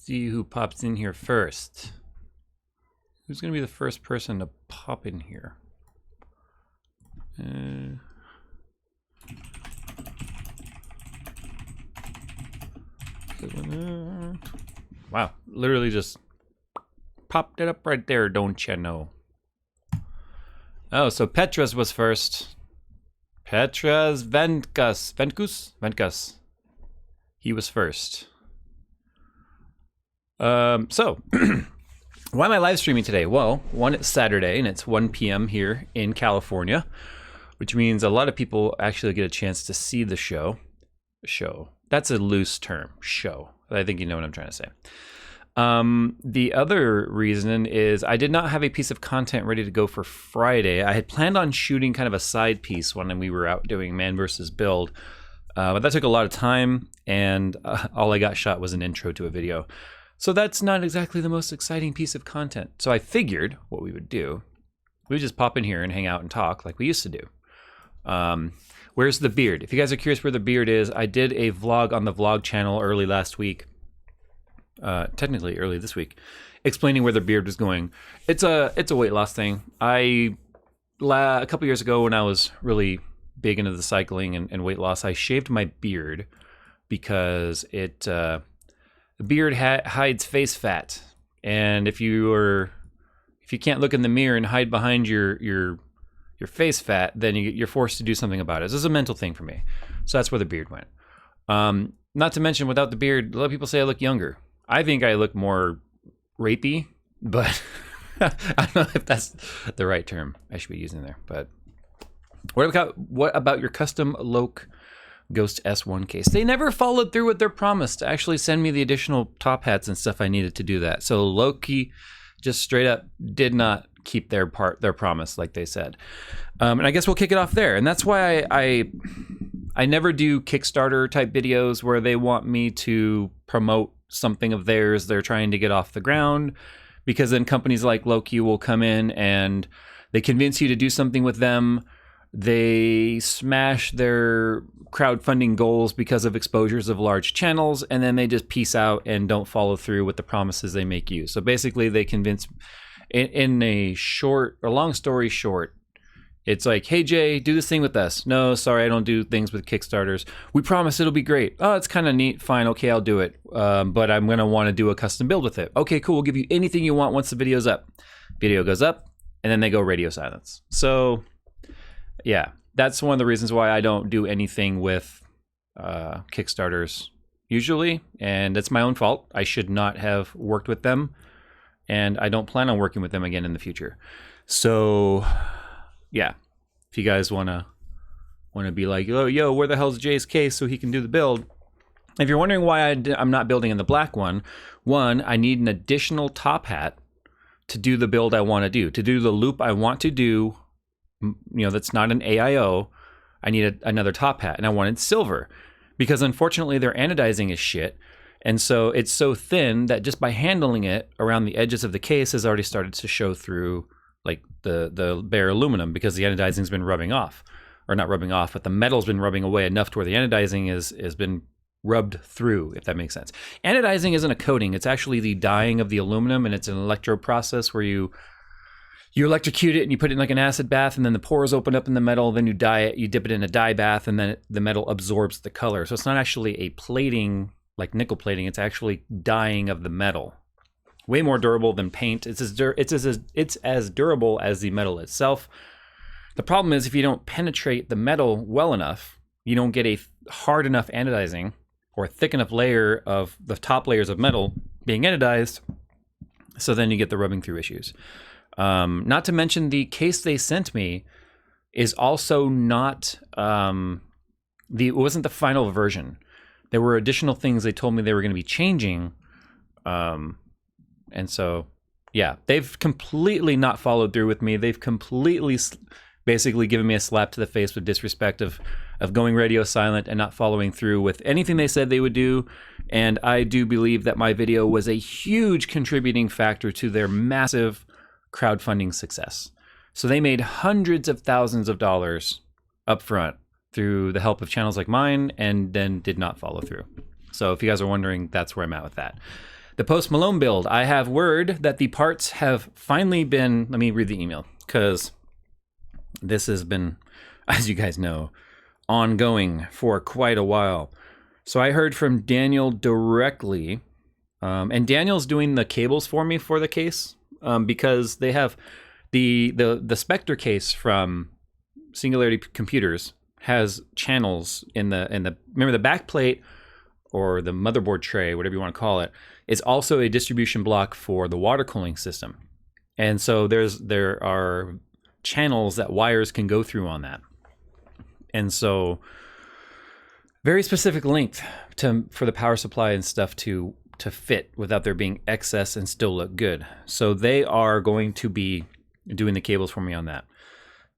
see who pops in here first. Who's gonna be the first person to pop in here? Wow, literally just popped it up right there, don't you know? Oh, so Petras was first. Petras Ventkus. He was first. So, why am I live streaming today? Well, one, it's Saturday and it's 1 p.m. here in California, which means a lot of people actually get a chance to see the show. That's a loose term, show. I think you know what I'm trying to say. The other reason is I did not have a piece of content ready to go for Friday. I had planned on shooting kind of a side piece when we were out doing Man vs. Build, but that took a lot of time, and all I got shot was an intro to a video. So that's not exactly the most exciting piece of content. So I figured what we would do, we would just pop in here and hang out and talk like we used to do. Where's the beard? If you guys are curious where the beard is, I did a vlog on the vlog channel early last week. Technically early this week, explaining where the beard was going. It's a weight loss thing. A couple years ago when I was really big into the cycling and weight loss, I shaved my beard because the beard hides face fat, and if you can't look in the mirror and hide behind your face fat, then you're forced to do something about it. This is a mental thing for me, so that's where the beard went. Not to mention, without the beard, a lot of people say I look younger. I think I look more rapey, but I don't know if that's the right term I should be using there. But what about your custom Loke Ghost S1 case? They never followed through with their promise to actually send me the additional top hats and stuff I needed to do that. So Loki just straight up did not keep their promise like they said. And I guess we'll kick it off there. And that's why I never do Kickstarter type videos where they want me to promote something of theirs they're trying to get off the ground, because then companies like Loki will come in and they convince you to do something with them. They smash their crowdfunding goals because of exposures of large channels, and then they just peace out and don't follow through with the promises they make you. So basically they convince, in a long story short, it's like, hey, Jay, do this thing with us. No, sorry, I don't do things with Kickstarters. We promise it'll be great. Oh, it's kind of neat. Fine, okay, I'll do it. But I'm going to want to do a custom build with it. Okay, cool. We'll give you anything you want once the video's up. Video goes up, and then they go radio silence. So, yeah, that's one of the reasons why I don't do anything with Kickstarters usually, and it's my own fault. I should not have worked with them, and I don't plan on working with them again in the future. So... yeah, if you guys want to be like, oh, yo, where the hell's Jay's case so he can do the build? If you're wondering why I'm not building in the black one, I need an additional top hat to do the build I want to do the loop I want to do. That's not an AIO. I need another top hat, and I wanted silver because unfortunately their anodizing is shit. And so it's so thin that just by handling it around the edges of the case has already started to show through like the bare aluminum, because the anodizing's been rubbing off, or not rubbing off, but the metal's been rubbing away enough to where the anodizing has been rubbed through, if that makes sense. Anodizing isn't a coating, it's actually the dyeing of the aluminum, and it's an electro process where you electrocute it and you put it in like an acid bath, and then the pores open up in the metal, then you dye it, you dip it in a dye bath, and then the metal absorbs the color. So it's not actually a plating like nickel plating, it's actually dyeing of the metal. Way more durable than paint. It's as durable as the metal itself. The problem is if you don't penetrate the metal well enough, you don't get a hard enough anodizing or a thick enough layer of the top layers of metal being anodized, so then you get the rubbing through issues. Not to mention the case they sent me is also not, it wasn't the final version. There were additional things they told me they were going to be changing, and so, yeah, they've completely not followed through with me. They've completely basically given me a slap to the face with disrespect of going radio silent and not following through with anything they said they would do. And I do believe that my video was a huge contributing factor to their massive crowdfunding success. So they made hundreds of thousands of dollars up front through the help of channels like mine, and then did not follow through. So if you guys are wondering, that's where I'm at with that. The post Malone build. I have word that the parts have finally been, let me read the email, because this has been, as you guys know, ongoing for quite a while. So I heard from Daniel directly, and Daniel's doing the cables for me for the case, because they have the Spectre case from Singularity Computers has channels in the remember the back plate or the motherboard tray, whatever you want to call it, is also a distribution block for the water cooling system. And so there are channels that wires can go through on that. And so very specific length for the power supply and stuff to fit without there being excess and still look good. So they are going to be doing the cables for me on that.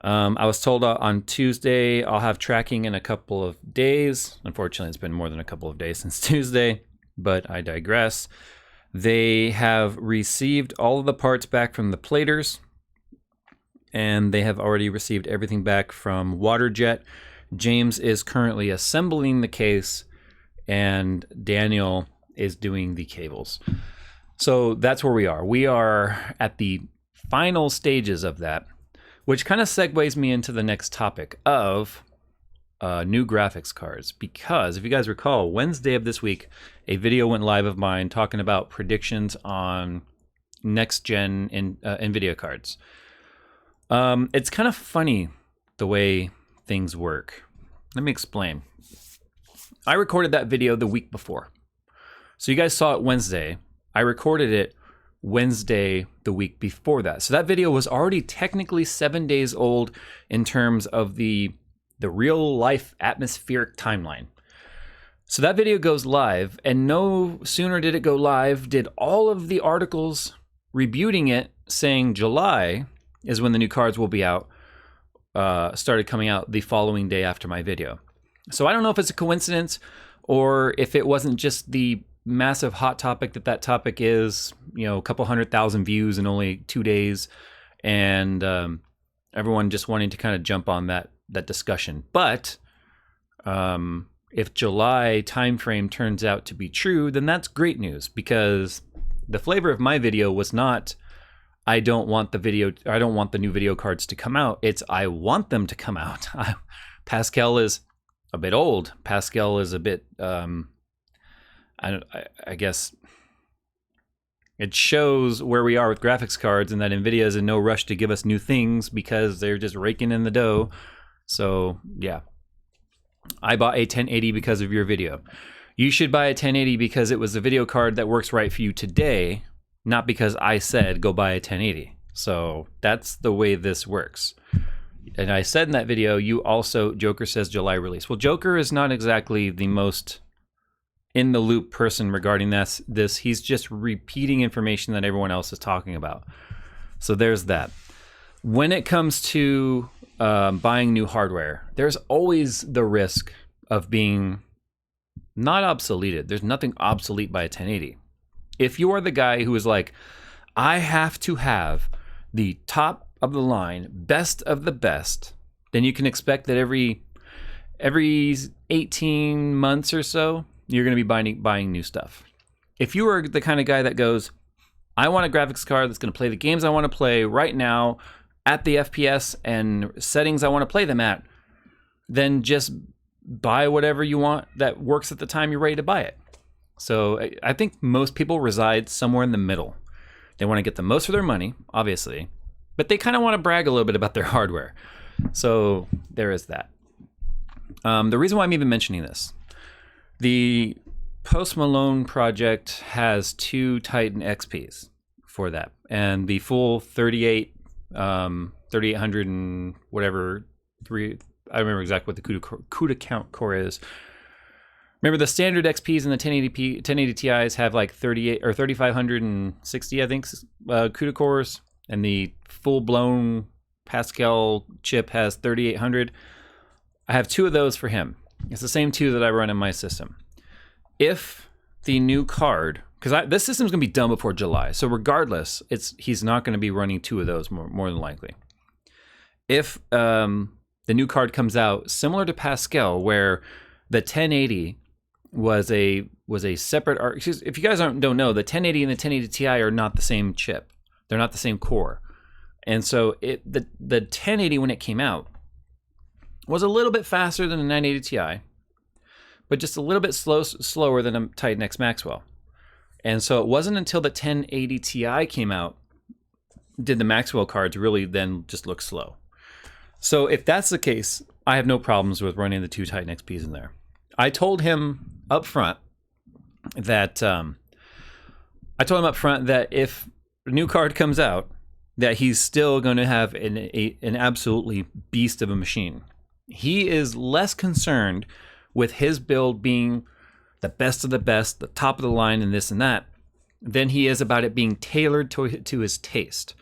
I was told on Tuesday I'll have tracking in a couple of days. Unfortunately, it's been more than a couple of days since Tuesday, but I digress. They have received all of the parts back from the platers, and they have already received everything back from WaterJet. James is currently assembling the case, and Daniel is doing the cables. So that's where we are. We are at the final stages of that, which kind of segues me into the next topic of new graphics cards. Because if you guys recall, Wednesday of this week, a video went live of mine talking about predictions on next-gen NVIDIA cards. It's kind of funny the way things work. Let me explain. I recorded that video the week before. So you guys saw it Wednesday. I recorded it Wednesday the week before that. So that video was already technically 7 days old in terms of the real life atmospheric timeline. So that video goes live, and no sooner did it go live did all of the articles rebuting it saying July is when the new cards will be out, started coming out the following day after my video. So I don't know if it's a coincidence or if it wasn't just the massive hot topic that topic is, a couple 100,000 views in only 2 days, and everyone just wanting to kind of jump on that discussion. But if July timeframe turns out to be true, then that's great news, because the flavor of my video was not I don't want the new video cards to come out. It's I want them to come out. Pascal is a bit old. Pascal is a bit I guess it shows where we are with graphics cards, and that NVIDIA is in no rush to give us new things because they're just raking in the dough. So yeah, I bought a 1080 because of your video. You should buy a 1080 because it was a video card that works right for you today, not because I said go buy a 1080. So that's the way this works. And I said in that video, you also, Joker says July release. Well, Joker is not exactly the most in the loop person regarding this. He's just repeating information that everyone else is talking about. So there's that. When it comes to buying new hardware, there's always the risk of being not obsoleted. There's nothing obsolete by a 1080. If you are the guy who is like, I have to have the top of the line, best of the best, then you can expect that every 18 months or so, you're going to be buying new stuff. If you are the kind of guy that goes, I want a graphics card that's going to play the games I want to play right now at the FPS and settings I want to play them at, then just buy whatever you want that works at the time you're ready to buy it. So I think most people reside somewhere in the middle. They want to get the most for their money, obviously, but they kind of want to brag a little bit about their hardware. So there is that. The reason why I'm even mentioning this, the Post Malone project has 2 Titan XPs for that, and the full 3800 and whatever, I don't remember exactly what the CUDA count core is. Remember, the standard XPs and the 1080 Ti's have like 38 or 3560, I think, CUDA cores, and the full-blown Pascal chip has 3800. I have 2 of those for him. It's the same 2 that I run in my system. If the new card, because this system's going to be done before July, so regardless, he's not going to be running 2 of those more than likely. If the new card comes out similar to Pascal, where the 1080 was a was a separate. If you guys don't know, the 1080 and the 1080 Ti are not the same chip. They're not the same core. And so the 1080 when it came out was a little bit faster than the 980 Ti, but just a little bit slower than a Titan X Maxwell. And so it wasn't until the 1080 Ti came out did the Maxwell cards really then just look slow. So if that's the case, I have no problems with running the 2 Titan XPs in there. I told him up front that if a new card comes out, that he's still going to have an absolutely beast of a machine. He is less concerned with his build being the best of the best, the top of the line, and this and that, than he is about it being tailored to his taste.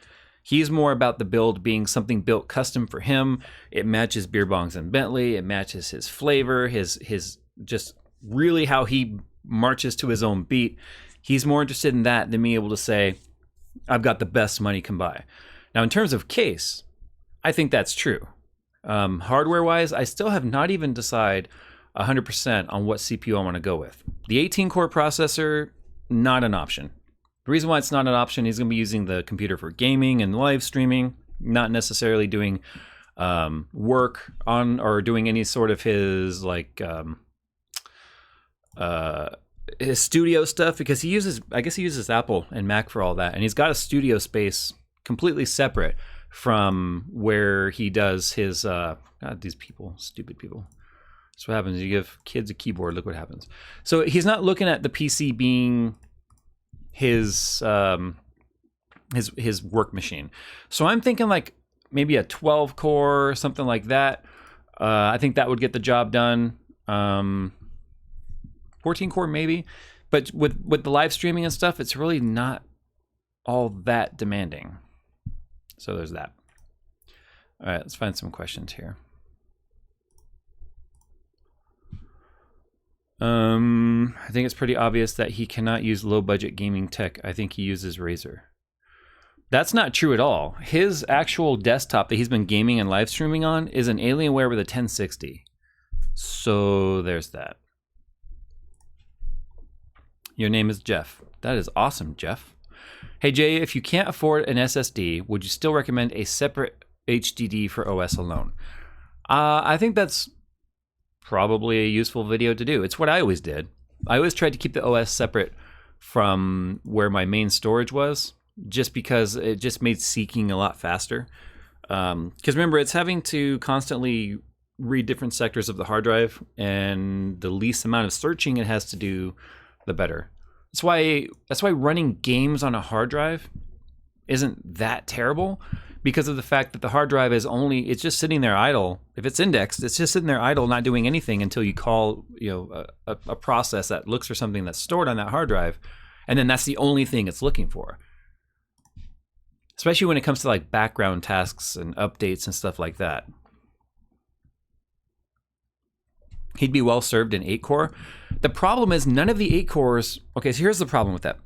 He's more about the build being something built custom for him. It matches Beer Bongs and Bentley. It matches his flavor, his just really how he marches to his own beat. He's more interested in that than being able to say, I've got the best money can buy. Now, in terms of case, I think that's true. Hardware-wise, I still have not even decided 100% on what CPU I want to go with. The 18-core processor, not an option. The reason why it's not an option, he's going to be using the computer for gaming and live streaming, not necessarily doing work on or doing any sort of his his studio stuff, because he uses Apple and Mac for all that, and he's got a studio space completely separate from where he does his God, these people, stupid people. That's what happens. You give kids a keyboard, look what happens. So he's not looking at the PC being his work machine. So I'm thinking like maybe a 12 core, something like that. I think that would get the job done. 14 core maybe, but with the live streaming and stuff, it's really not all that demanding. So there's that. All right, let's find some questions here. I think it's pretty obvious that he cannot use low budget gaming tech. I think he uses Razer. That's not true at all. His actual desktop that he's been gaming and live streaming on is an Alienware with a 1060. So there's that. Your name is Jeff. That is awesome, Jeff. Hey Jay, if you can't afford an SSD, would you still recommend a separate HDD for OS alone? I think that's probably a useful video to do. It's what I always did. I always tried to keep the OS separate from where my main storage was, just because it just made seeking a lot faster. Because remember, it's having to constantly read different sectors of the hard drive, and the least amount of searching it has to do, the better. That's why running games on a hard drive isn't that terrible, because of the fact that the hard drive it's just sitting there idle. If it's indexed, it's just sitting there idle, not doing anything until you call a process that looks for something that's stored on that hard drive, and then that's the only thing it's looking for. Especially when it comes to like background tasks and updates and stuff like that. He'd be well served in 8-core. The problem is none of the 8 cores. Okay, so here's the problem with that.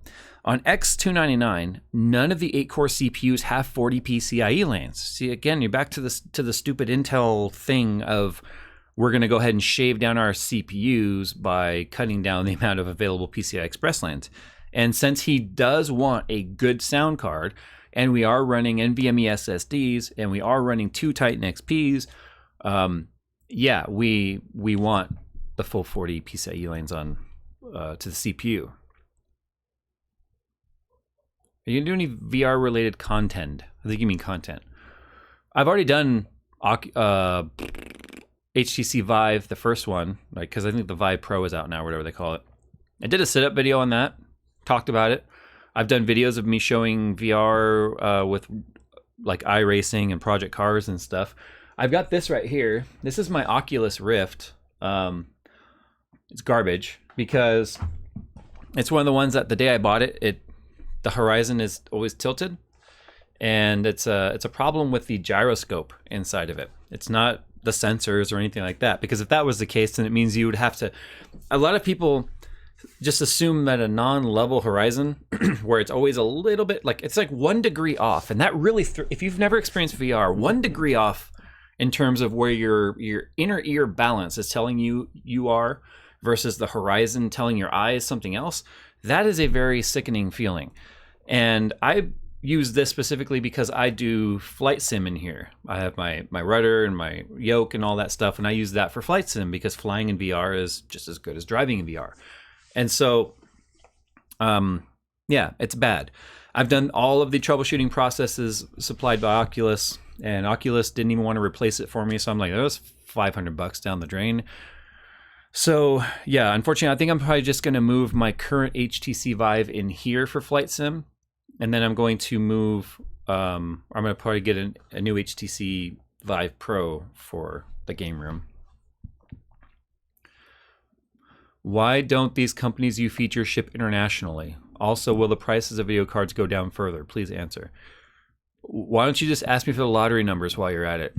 On X299, none of the 8-core CPUs have 40 PCIe lanes. See, again, you're back to the stupid Intel thing of we're going to go ahead and shave down our CPUs by cutting down the amount of available PCI Express lanes. And since he does want a good sound card, and we are running NVMe SSDs, and we are running 2 Titan XPs, yeah, we want the full 40 PCIe lanes on to the CPU. Are you gonna do any VR related content? I think you mean content. I've already done HTC Vive, the first one, like, because I think the Vive Pro is out now, whatever they call it. I did a sit-up video on that, talked about it. I've done videos of me showing VR with like iRacing and Project Cars and stuff. I've got this right here. This is my Oculus Rift. It's garbage because it's one of the ones that the day I bought it, the horizon is always tilted, and it's a problem with the gyroscope inside of it. It's not the sensors or anything like that, because if that was the case, then it means you would have to. A lot of people just assume that a non-level horizon where it's always a little bit like it's like 1 degree off, and that really if you've never experienced VR, 1 degree off in terms of where your inner ear balance is telling you are versus the horizon telling your eyes something else, that is a very sickening feeling. And I use this specifically because I do flight sim in here. I have my rudder and my yoke and all that stuff, and I use that for flight sim because flying in VR is just as good as driving in VR. And so, yeah, it's bad. I've done all of the troubleshooting processes supplied by Oculus, and Oculus didn't even want to replace it for me. So I'm like, that was $500 down the drain. So yeah, unfortunately, I think I'm probably just going to move my current HTC Vive in here for flight sim. And then I'm going to move, I'm going to probably get a new HTC Vive Pro for the game room. Why don't these companies you feature ship internationally? Also, will the prices of video cards go down further? Please answer. Why don't you just ask me for the lottery numbers while you're at it?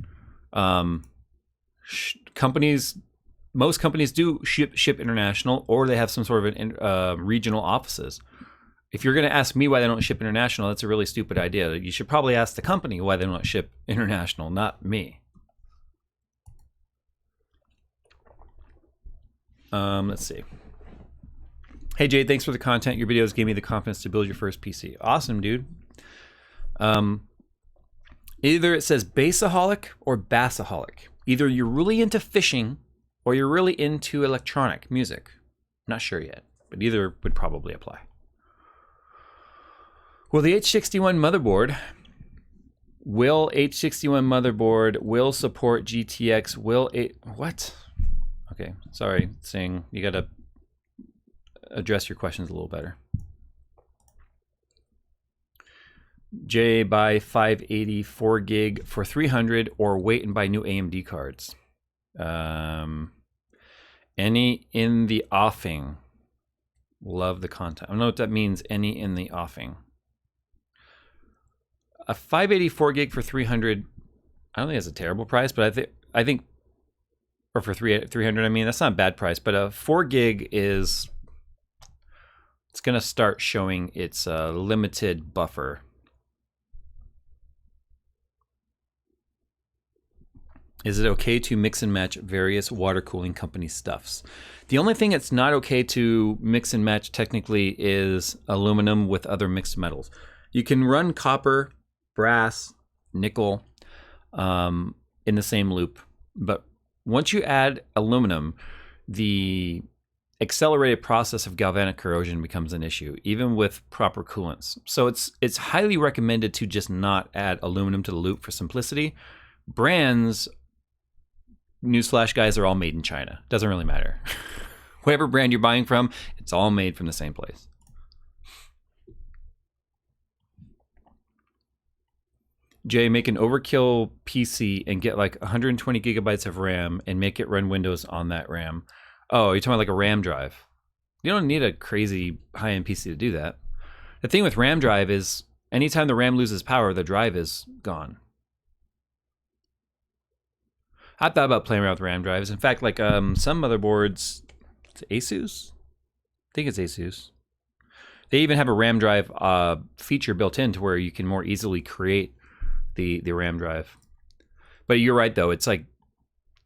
Most companies do ship international, or they have some sort of regional offices. If you're going to ask me why they don't ship international, that's a really stupid idea. You should probably ask the company why they don't ship international, not me. Let's see. Hey, Jay, thanks for the content. Your videos gave me the confidence to build your first PC. Awesome, dude. Either it says bassaholic or bassaholic. Either you're really into fishing or you're really into electronic music. Not sure yet, but either would probably apply. Will the H61 motherboard will support GTX? What? Okay, sorry, saying you got to address your questions a little better. Jay, buy 580 4 gig for 300 or wait and buy new AMD cards. Any in the offing. Love the content. I don't know what that means, any in the offing. A 580 4 gig for 300, I don't think that's a terrible price, but I think or for 300, I mean, that's not a bad price, but a 4 gig is, it's going to start showing its limited buffer. Is it okay to mix and match various water cooling company stuffs? The only thing it's not okay to mix and match technically is aluminum with other mixed metals. You can run copper, brass, nickel in the same loop, but once you add aluminum, the accelerated process of galvanic corrosion becomes an issue, even with proper coolants. So it's highly recommended to just not add aluminum to the loop for simplicity. Brands, newsflash guys, are all made in China. Doesn't really matter. Whatever brand you're buying from, it's all made from the same place. Jay, make an overkill PC and get like 120 gigabytes of RAM and make it run Windows on that RAM. Oh, you're talking about like a RAM drive. You don't need a crazy high-end PC to do that. The thing with RAM drive is anytime the RAM loses power, the drive is gone. I thought about playing around with RAM drives. In fact, like some motherboards, it's Asus? I think it's Asus. They even have a RAM drive feature built in to where you can more easily create the RAM drive. But you're right though, it's like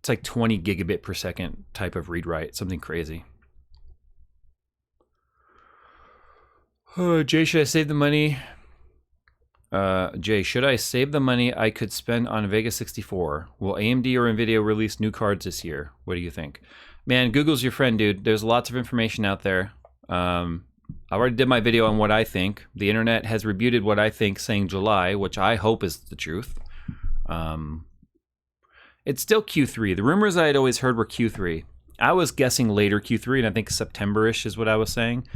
20 gigabit per second type of read write, something crazy. Oh, Jay, should I save the money? Jay, should I save the money I could spend on Vega 64? Will AMD or Nvidia release new cards this year? What do you think? Man, Google's your friend, dude. There's lots of information out there. I already did my video on what I think. The internet has rebuted what I think, saying July, which I hope is the truth. It's still Q3. The rumors I had always heard were Q3. I was guessing later Q3, and I think September-ish is what I was saying.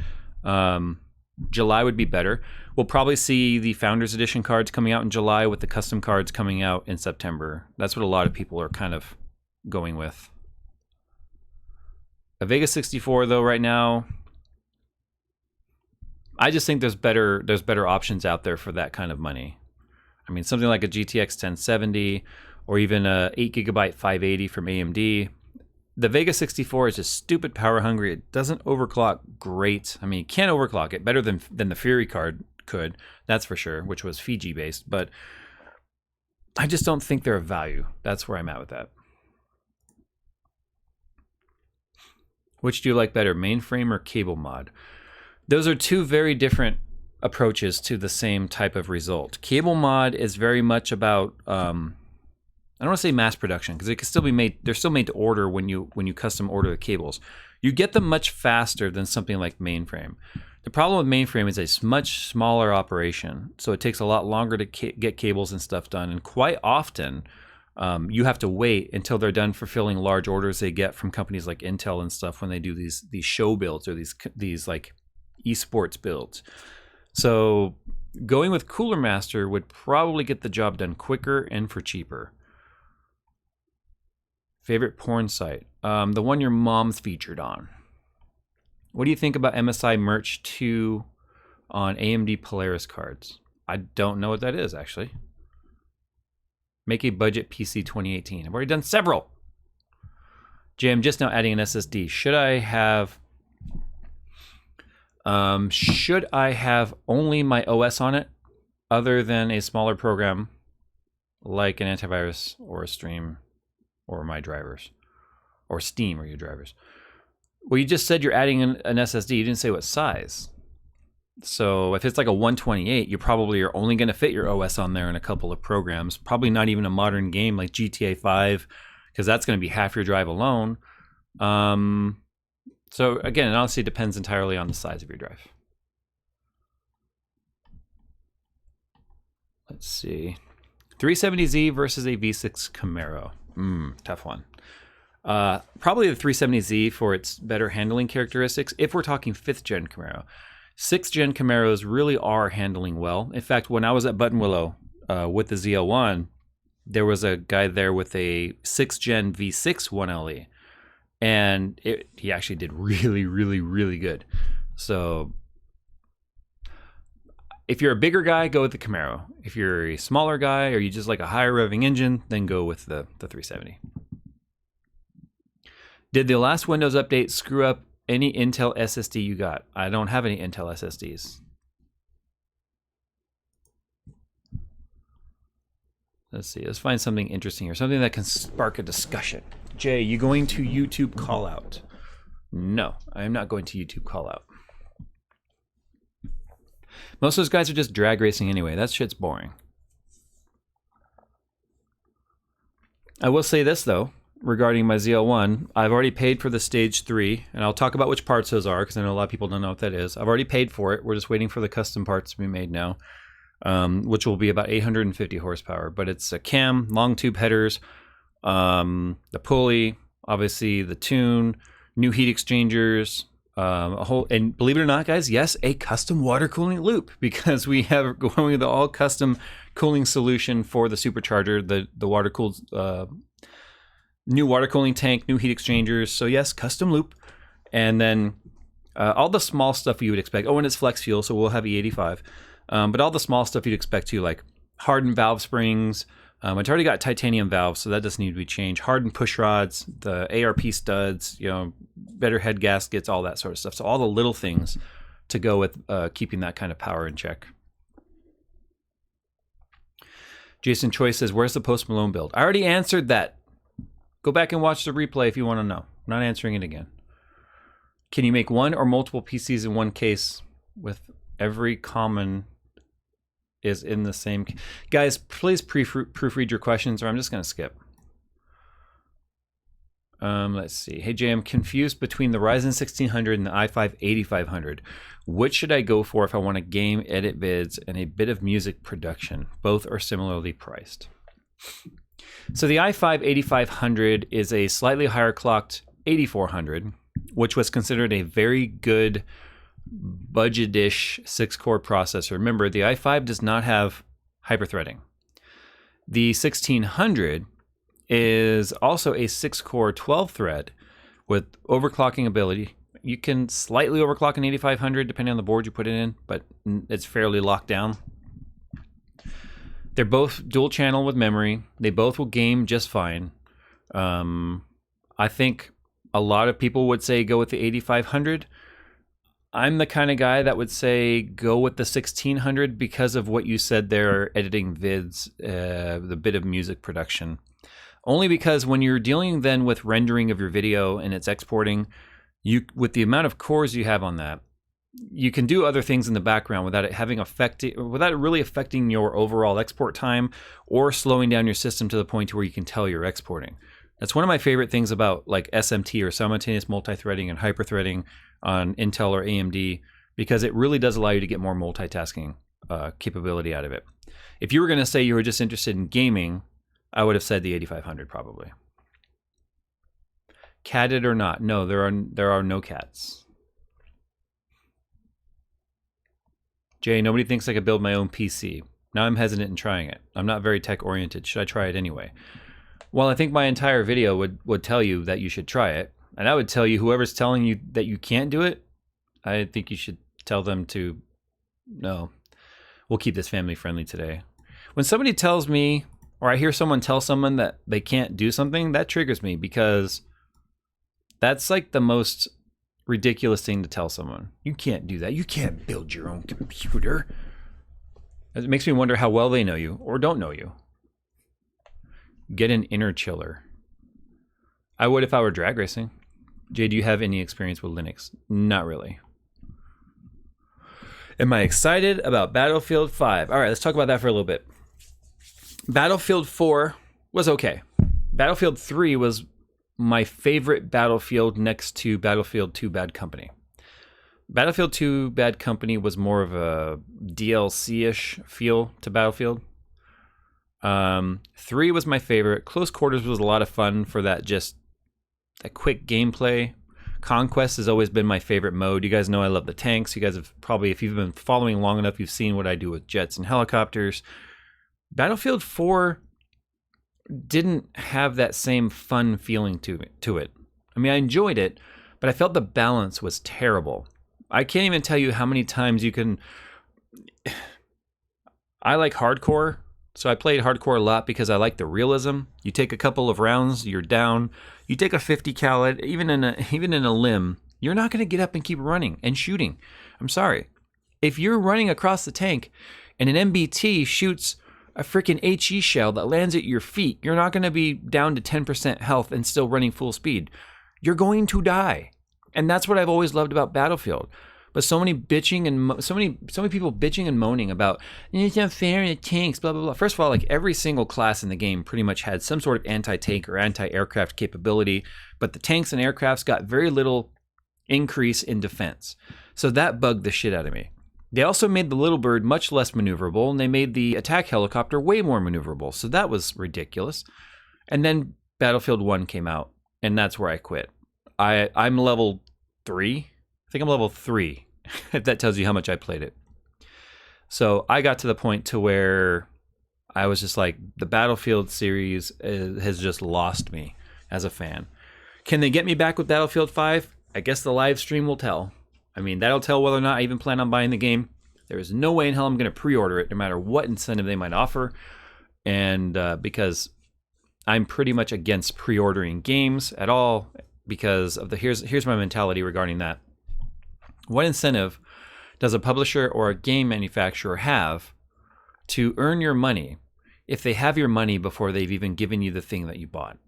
July would be better. We'll probably see the Founders Edition cards coming out in July with the custom cards coming out in September. That's what a lot of people are kind of going with. A Vega 64, though, right now, I just think there's better options out there for that kind of money. I mean, something like a GTX 1070 or even a 8 gigabyte 580 from AMD. The Vega 64 is just stupid power hungry. It doesn't overclock great. I mean, you can't overclock it better than the Fury card could, that's for sure, which was Fiji based, but I just don't think they're of value. That's where I'm at with that. Which do you like better, mainframe or cable mod? Those are two very different approaches to the same type of result. Cable mod is very much about I don't want to say mass production because it can still be made. They're still made to order when you custom order the cables. You get them much faster than something like mainframe. The problem with mainframe is it's a much smaller operation, so it takes a lot longer to get cables and stuff done, and quite often you have to wait until they're done fulfilling large orders they get from companies like Intel and stuff when they do these show builds or these like esports builds. So going with Cooler Master would probably get the job done quicker and for cheaper. Favorite porn site? The one your mom's featured on. What do you think about MSI Merch 2 on AMD Polaris cards? I don't know what that is, actually. Make a budget PC 2018. I've already done several. Jay, I'm just now adding an SSD. Should I have only my OS on it, other than a smaller program like an antivirus or a stream or my drivers or Steam or your drivers? Well, you just said you're adding an SSD. You didn't say what size. So if it's like a 128, you probably are only going to fit your OS on there in a couple of programs. Probably not even a modern game like GTA 5, because that's going to be half your drive alone. So again, it honestly depends entirely on the size of your drive. Let's see. 370Z versus a V6 Camaro. Tough one. Probably the 370Z for its better handling characteristics if we're talking 5th gen Camaro. 6th gen Camaros really are handling well. In fact, when I was at Button Willow with the Z01, there was a guy there with a 6th gen V6 1LE, and he actually did really, really, really good. So if you're a bigger guy, go with the Camaro. If you're a smaller guy or you just like a higher revving engine, then go with the 370. Did the last Windows update screw up any Intel SSD you got? I don't have any Intel SSDs. Let's see. Let's find something interesting here. Something that can spark a discussion. Jay, you going to YouTube call out? No, I am not going to YouTube call out. Most of those guys are just drag racing anyway. That shit's boring. I will say this, though, regarding my ZL1. I've already paid for the Stage 3, and I'll talk about which parts those are, because I know a lot of people don't know what that is. I've already paid for it. We're just waiting for the custom parts to be made now, which will be about 850 horsepower. But it's a cam, long tube headers, the pulley, obviously the tune, new heat exchangers, a whole, and believe it or not, guys, yes, a custom water cooling loop, because we have going with the all custom cooling solution for the supercharger, the water cooled, new water cooling tank, new heat exchangers. So yes, custom loop, and then all the small stuff you would expect. Oh, and it's flex fuel, so we'll have E85. But all the small stuff you'd expect too, like hardened valve springs. It's already got titanium valves, so that doesn't need to be changed. Hardened push rods, the ARP studs, better head gaskets, all that sort of stuff. So all the little things to go with keeping that kind of power in check. Jason Choi says, where's the Post Malone build? I already answered that. Go back and watch the replay if you want to know. I'm not answering it again. Can you make one or multiple PCs in one case with every common is in the same? Guys, please proofread your questions, or I'm just going to skip. Let's see. Hey Jay, I'm confused between the Ryzen 1600 and the i5 8500. Which should I go for if I want a game, edit vids, and a bit of music production? Both are similarly priced. So the i5 8500 is a slightly higher clocked 8400, which was considered a very good budget-ish 6-core processor. Remember, the i5 does not have hyperthreading. The 1600 is also a 6-core 12-thread with overclocking ability. You can slightly overclock an 8500 depending on the board you put it in, but it's fairly locked down. They're both dual channel with memory. They both will game just fine. I think a lot of people would say go with the 8500. I'm the kind of guy that would say go with the 1600 because of what you said there, editing vids, the bit of music production. Only because when you're dealing then with rendering of your video and it's exporting, with the amount of cores you have on that, you can do other things in the background without it really affecting your overall export time or slowing down your system to the point where you can tell you're exporting. That's one of my favorite things about like SMT or simultaneous multi-threading and hyper-threading on Intel or AMD, because it really does allow you to get more multitasking capability out of it. If you were going to say you were just interested in gaming, I would have said the 8500 probably. Catted or not? No, there are no cats. Jay, nobody thinks I could build my own PC. Now I'm hesitant in trying it. I'm not very tech oriented. Should I try it anyway? Well, I think my entire video would tell you that you should try it. And I would tell you, whoever's telling you that you can't do it, I think you should tell them to, no, we'll keep this family friendly today. When somebody tells me, or I hear someone tell someone that they can't do something, that triggers me, because that's like the most ridiculous thing to tell someone. You can't do that. You can't build your own computer. It makes me wonder how well they know you or don't know you. Get an inner chiller. I would if I were drag racing. Jay, do you have any experience with Linux? Not really. Am I excited about Battlefield 5? All right, let's talk about that for a little bit. Battlefield 4 was okay. Battlefield 3 was my favorite Battlefield next to Battlefield 2 Bad Company. Battlefield 2 Bad Company was more of a DLC-ish feel to Battlefield. 3 was my favorite. Close Quarters was a lot of fun for that quick gameplay. Conquest has always been my favorite mode. You guys know I love the tanks. You guys have probably, if you've been following long enough, you've seen what I do with jets and helicopters. Battlefield 4 didn't have that same fun feeling to it. I mean, I enjoyed it, but I felt the balance was terrible. I can't even tell you how many times you can... I like hardcore, so I played hardcore a lot because I like the realism. You take a couple of rounds, you're down. You take a 50 cal, even in a limb, you're not going to get up and keep running and shooting. I'm sorry. If you're running across the tank and an MBT shoots a freaking HE shell that lands at your feet, you're not going to be down to 10% health and still running full speed. You're going to die. And that's what I've always loved about Battlefield. But so many bitching and so many people bitching and moaning about it's not fair in the tanks, blah blah blah. First of all, like every single class in the game pretty much had some sort of anti-tank or anti-aircraft capability, but the tanks and aircrafts got very little increase in defense. So that bugged the shit out of me. They also made the Little Bird much less maneuverable, and they made the attack helicopter way more maneuverable. So that was ridiculous. And then Battlefield 1 came out, and that's where I quit. I'm level 3. I think I'm level 3. If that tells you how much I played it. So I got to the point to where I was just like, the Battlefield series has just lost me as a fan. Can they get me back with Battlefield 5? I guess the live stream will tell. I mean, that'll tell whether or not I even plan on buying the game. There is no way in hell I'm going to pre-order it, no matter what incentive they might offer. And because I'm pretty much against pre-ordering games at all, because of here's my mentality regarding that. What incentive does a publisher or a game manufacturer have to earn your money if they have your money before they've even given you the thing that you bought?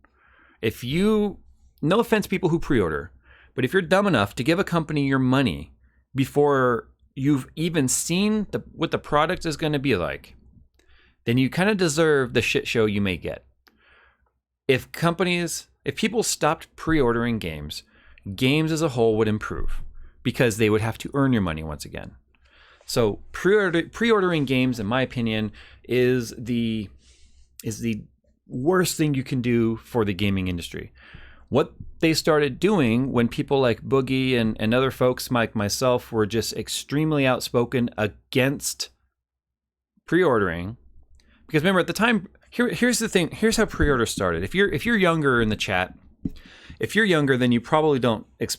If you, no offense people who pre-order, but if you're dumb enough to give a company your money before you've even seen what the product is going to be like, then you kind of deserve the shit show you may get. If people stopped pre-ordering games as a whole would improve, because they would have to earn your money once again. So pre-ordering games, in my opinion, is the worst thing you can do for the gaming industry. What they started doing when people like Boogie and other folks like myself were just extremely outspoken against pre-ordering, because remember at the time, here's the thing, here's how pre-order started. If you're younger in the chat, if you're younger, then you probably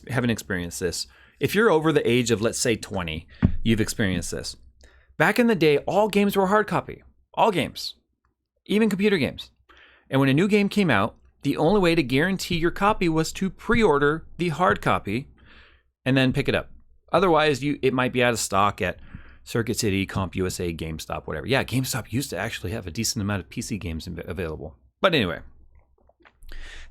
haven't experienced this. If you're over the age of, let's say, 20, you've experienced this. Back in the day, all games were hard copy. All games. Even computer games. And when a new game came out, the only way to guarantee your copy was to pre-order the hard copy and then pick it up. Otherwise, it might be out of stock at Circuit City, CompUSA, GameStop, whatever. Yeah, GameStop used to actually have a decent amount of PC games available. But anyway,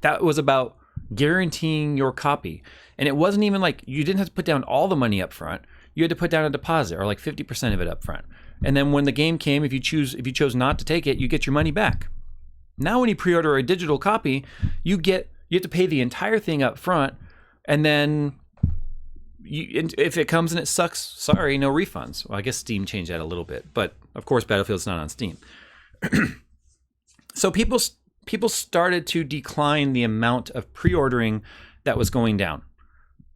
that was about guaranteeing your copy. And it wasn't even like you didn't have to put down all the money up front. You had to put down a deposit or like 50% of it up front. And then when the game came, if you chose not to take it, you get your money back. Now when you pre-order a digital copy, you have to pay the entire thing up front, and then if it comes and it sucks, sorry, no refunds. Well, I guess Steam changed that a little bit, but of course Battlefield's not on Steam. So people started to decline the amount of pre-ordering that was going down.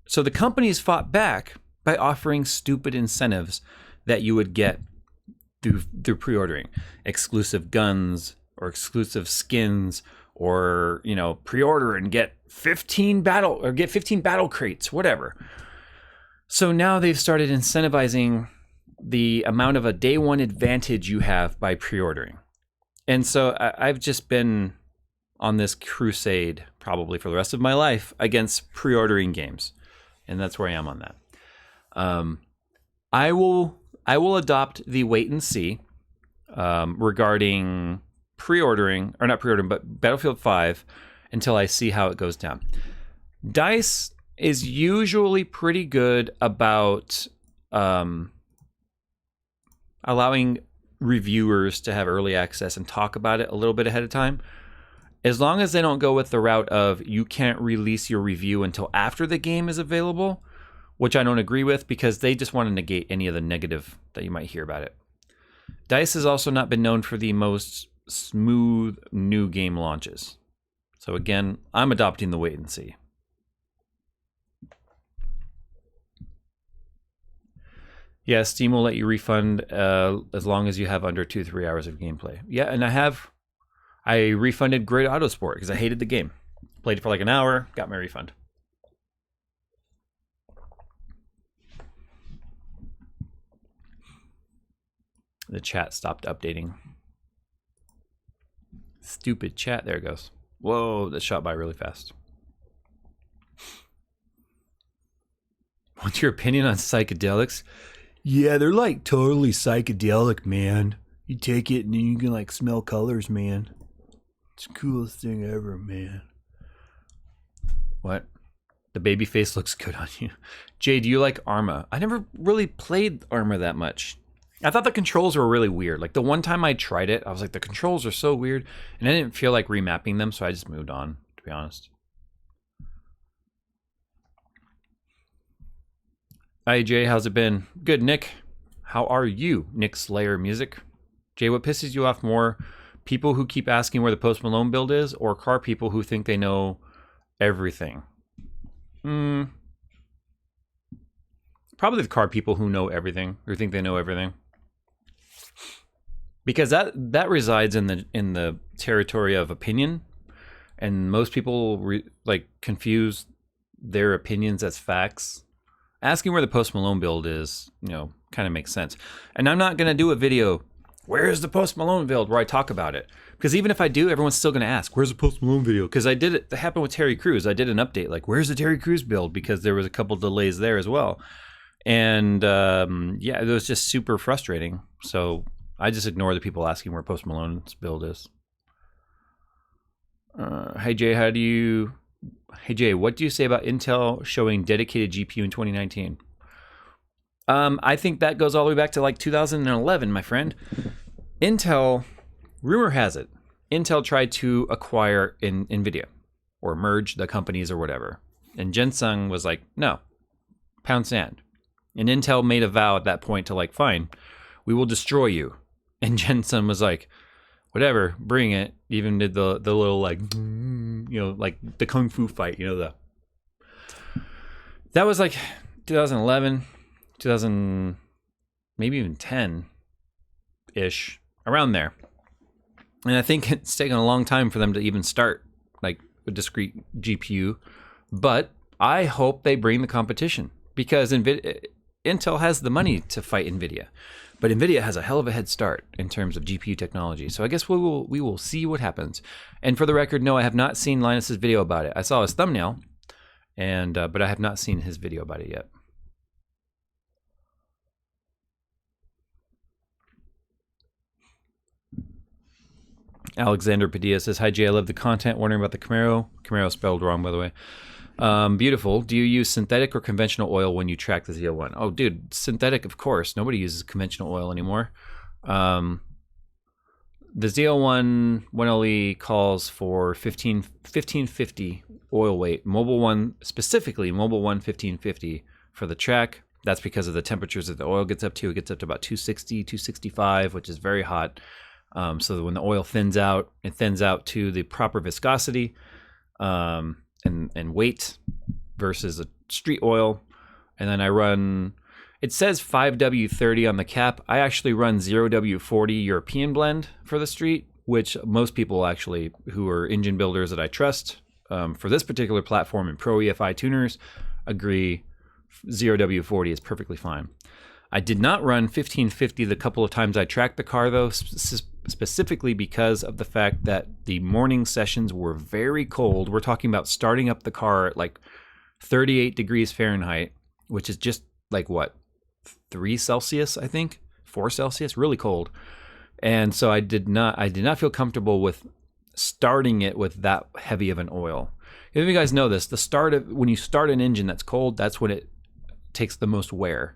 So the companies fought back by offering stupid incentives that you would get through pre-ordering, exclusive guns or exclusive skins, or pre-order and get 15 battle crates, whatever. So now they've started incentivizing the amount of a day one advantage you have by pre-ordering. And so I've just been on this crusade probably for the rest of my life against pre-ordering games. And that's where I am on that. I will adopt the wait and see regarding pre-ordering, or not pre-ordering, but Battlefield 5 until I see how it goes down. DICE is usually pretty good about allowing reviewers to have early access and talk about it a little bit ahead of time. As long as they don't go with the route of you can't release your review until after the game is available, which I don't agree with, because they just want to negate any of the negative that you might hear about it. DICE has also not been known for the most smooth new game launches. So again, I'm adopting the wait and see. Yeah, Steam will let you refund as long as you have under 2-3 hours of gameplay. Yeah, and I refunded Great Autosport because I hated the game. Played it for like an hour, got my refund. The chat stopped updating. Stupid chat. There it goes. Whoa, that shot by really fast. What's your opinion on psychedelics? Yeah, they're like totally psychedelic, man. You take it and you can like smell colors, man. It's the coolest thing ever, man. What? The baby face looks good on you. Jay, do you like Arma? I never really played Arma that much. I thought the controls were really weird. Like the one time I tried it, I was like, the controls are so weird. And I didn't feel like remapping them, so I just moved on, to be honest. Hi, Jay, how's it been? Good, Nick. How are you? Nick Slayer Music. Jay, what pisses you off more? People who keep asking where the Post Malone build is, or car people who think they know everything? Probably the car people who know everything, or think they know everything. Because that resides in the territory of opinion, and most people confuse their opinions as facts. Asking where the Post Malone build is, kind of makes sense. And I'm not gonna do a video, where's the Post Malone build, where I talk about it, because even if I do, everyone's still gonna ask, where's the Post Malone video? Because I did it. That happened with Terry Crews. I did an update like, where's the Terry Crews build? Because there was a couple delays there as well. And yeah, it was just super frustrating. So I just ignore the people asking where Post Malone's build is. Hey Jay, what do you say about Intel showing dedicated GPU in 2019? I think that goes all the way back to like 2011, my friend. Intel, rumor has it, Intel tried to acquire NVIDIA or merge the companies or whatever. And Jensen was like, no, pound sand. And Intel made a vow at that point to like, fine, we will destroy you. And Jensen was like, whatever, bring it. Even did the little like, like the kung fu fight, that was like 2011, 2000, maybe even 10-ish, around there. And I think it's taken a long time for them to even start like a discrete GPU. But I hope they bring the competition, because Intel has the money to fight NVIDIA. But NVIDIA has a hell of a head start in terms of GPU technology. So I guess we will see what happens. And for the record, no, I have not seen Linus's video about it. I saw his thumbnail, and but I have not seen his video about it yet. Alexander Padilla says, hi, Jay, I love the content. Wondering about the Camaro. Camaro spelled wrong, by the way. Beautiful. Do you use synthetic or conventional oil when you track the Z01? Oh, dude, synthetic, of course. Nobody uses conventional oil anymore. The Z01 1LE calls for 1550 oil weight. Mobile One, specifically Mobile One 1550 for the track. That's because of the temperatures that the oil gets up to. It gets up to about 260, 265, which is very hot. So that when the oil thins out, it thins out to the proper viscosity and weight versus a street oil. And then I run, it says 5W30 on the cap. I actually run 0W40 European blend for the street, which most people actually who are engine builders that I trust for this particular platform and Pro EFI tuners agree 0W40 is perfectly fine. I did not run 1550 the couple of times I tracked the car, though, specifically because of the fact that the morning sessions were very cold. We're talking about starting up the car at like 38 degrees Fahrenheit, which is just like what, 3 Celsius, I think, 4 Celsius, really cold. And so I did not feel comfortable with starting it with that heavy of an oil. If you guys know this, when you start an engine that's cold, that's when it takes the most wear.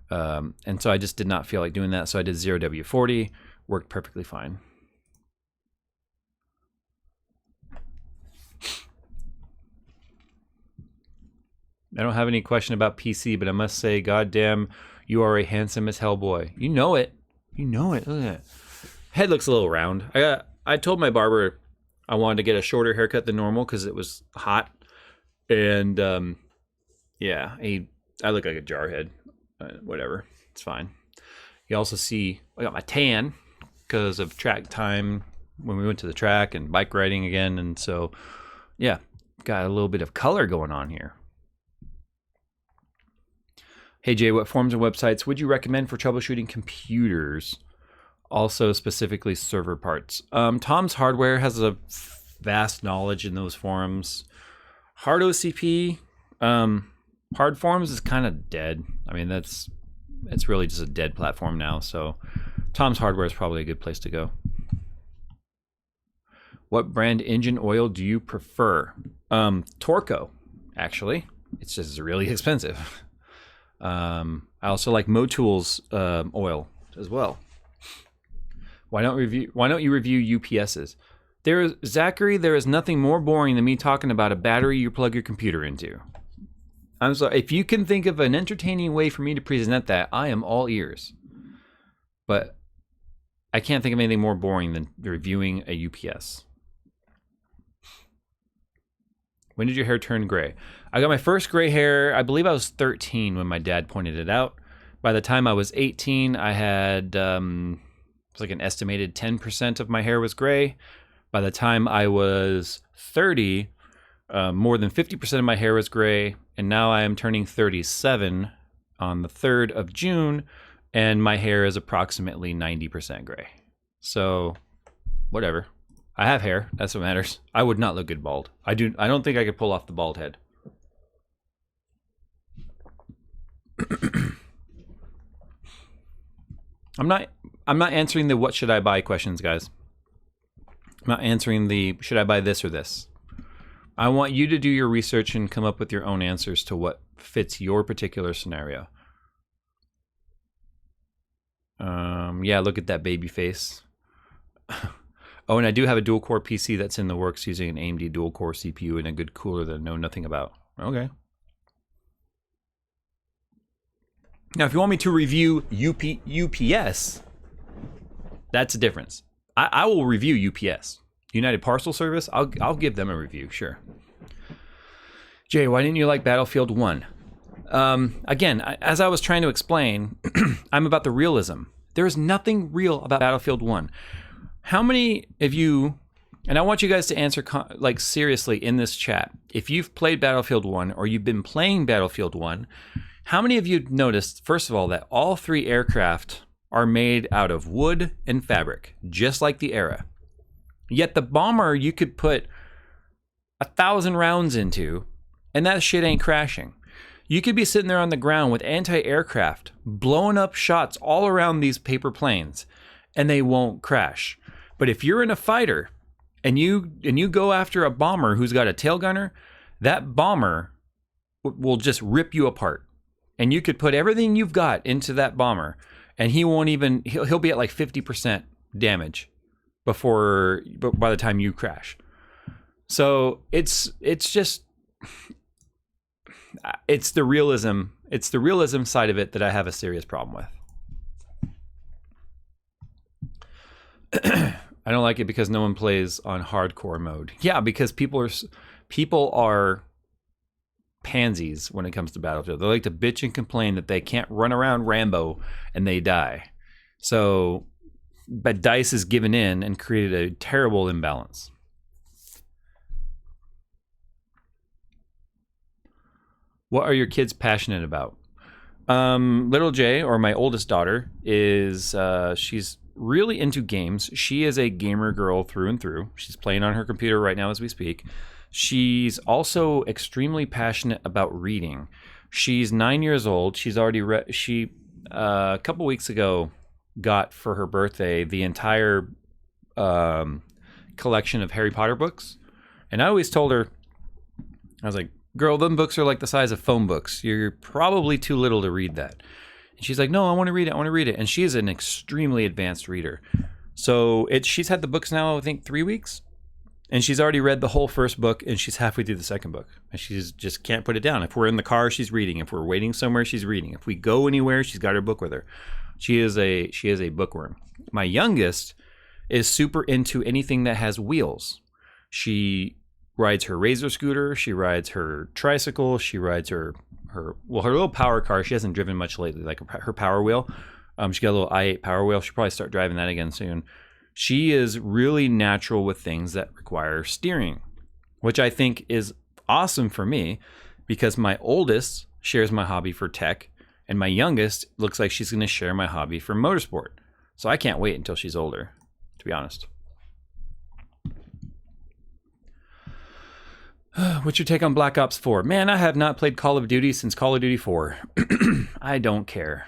And so I just did not feel like doing that. So I did 0W40, worked perfectly fine. I don't have any question about PC, but I must say, goddamn, you are a handsome as hell boy. You know it. You know it. Look at that. Head looks a little round. I told my barber I wanted to get a shorter haircut than normal because it was hot. And yeah, I look like a jarhead. Whatever, it's fine. You also see I got my tan because of track time when we went to the track and bike riding again, and so yeah, got a little bit of color going on here. Hey Jay, what forums and websites would you recommend for troubleshooting computers? Also specifically server parts. Tom's Hardware has a vast knowledge in those forums. Hard OCP, Hard Forums is kind of dead. I mean, it's really just a dead platform now. So Tom's Hardware is probably a good place to go. What brand engine oil do you prefer? Torco, actually. It's just really expensive. I also like Motool's oil as well. Why don't you review UPSs? Zachary, there is nothing more boring than me talking about a battery you plug your computer into. I'm sorry, if you can think of an entertaining way for me to present that, I am all ears. But I can't think of anything more boring than reviewing a UPS. When did your hair turn gray? I got my first gray hair, I believe I was 13 when my dad pointed it out. By the time I was 18, I had, it was like an estimated 10% of my hair was gray. By the time I was 30, more than 50% of my hair was gray. And now I am turning 37 on the 3rd of June, and my hair is approximately 90% gray. So, whatever. I have hair. That's what matters. I would not look good bald. I don't think I could pull off the bald head. I'm not answering the what should I buy questions, guys. I'm not answering the should I buy this or this. I want you to do your research and come up with your own answers to what fits your particular scenario. Yeah, look at that baby face. Oh, and I do have a dual-core PC that's in the works using an AMD dual-core CPU and a good cooler that I know nothing about. Okay. Now, if you want me to review UPS, that's a difference. I will review UPS. United Parcel Service, I'll give them a review, sure. Jay, why didn't you like Battlefield 1? Again, as I was trying to explain, I'm about the realism. There is nothing real about Battlefield 1. How many of you, and I want you guys to answer like seriously in this chat, if you've played Battlefield 1 or you've been playing Battlefield 1, how many of you noticed, first of all, that all 3 aircraft are made out of wood and fabric, just like the Era? Yet the bomber you could put 1,000 rounds into, and that shit ain't crashing. You could be sitting there on the ground with anti-aircraft, blowing up shots all around these paper planes, and they won't crash. But if you're in a fighter and you go after a bomber who's got a tail gunner, that bomber will just rip you apart. And you could put everything you've got into that bomber, and he'll be at like 50% damage by the time you crash. So it's the realism side of it that I have a serious problem with. I don't like it because no one plays on hardcore mode. Yeah, because people are pansies when it comes to Battlefield. They like to bitch and complain that they can't run around Rambo and they die. So, but DICE has given in and created a terrible imbalance. What are your kids passionate about? Little Jay, or my oldest daughter, is she's really into games. She is a gamer girl through and through. She's playing on her computer right now as we speak. She's also extremely passionate about reading. She's 9 years old. She's already read. She a couple weeks ago got for her birthday the entire collection of Harry Potter books, and I always told her, I was like, "Girl, them books are like the size of phone books. You're probably too little to read that." And she's like, "No, I want to read it. I want to read it." And she is an extremely advanced reader. So she's had the books now, I think, 3 weeks. And she's already read the whole first book, and she's halfway through the second book. And she just can't put it down. If we're in the car, she's reading. If we're waiting somewhere, she's reading. If we go anywhere, she's got her book with her. She is a bookworm. My youngest is super into anything that has wheels. She rides her Razor scooter. She rides her tricycle. She rides her little power car. She hasn't driven much lately, like her Power Wheel. She got a little i8 Power Wheel. She'll probably start driving that again soon. She is really natural with things that require steering, which I think is awesome for me because my oldest shares my hobby for tech, and my youngest looks like she's going to share my hobby for motorsport. So I can't wait until she's older, to be honest. What's your take on Black Ops 4? Man, I have not played Call of Duty since Call of Duty 4. I don't care.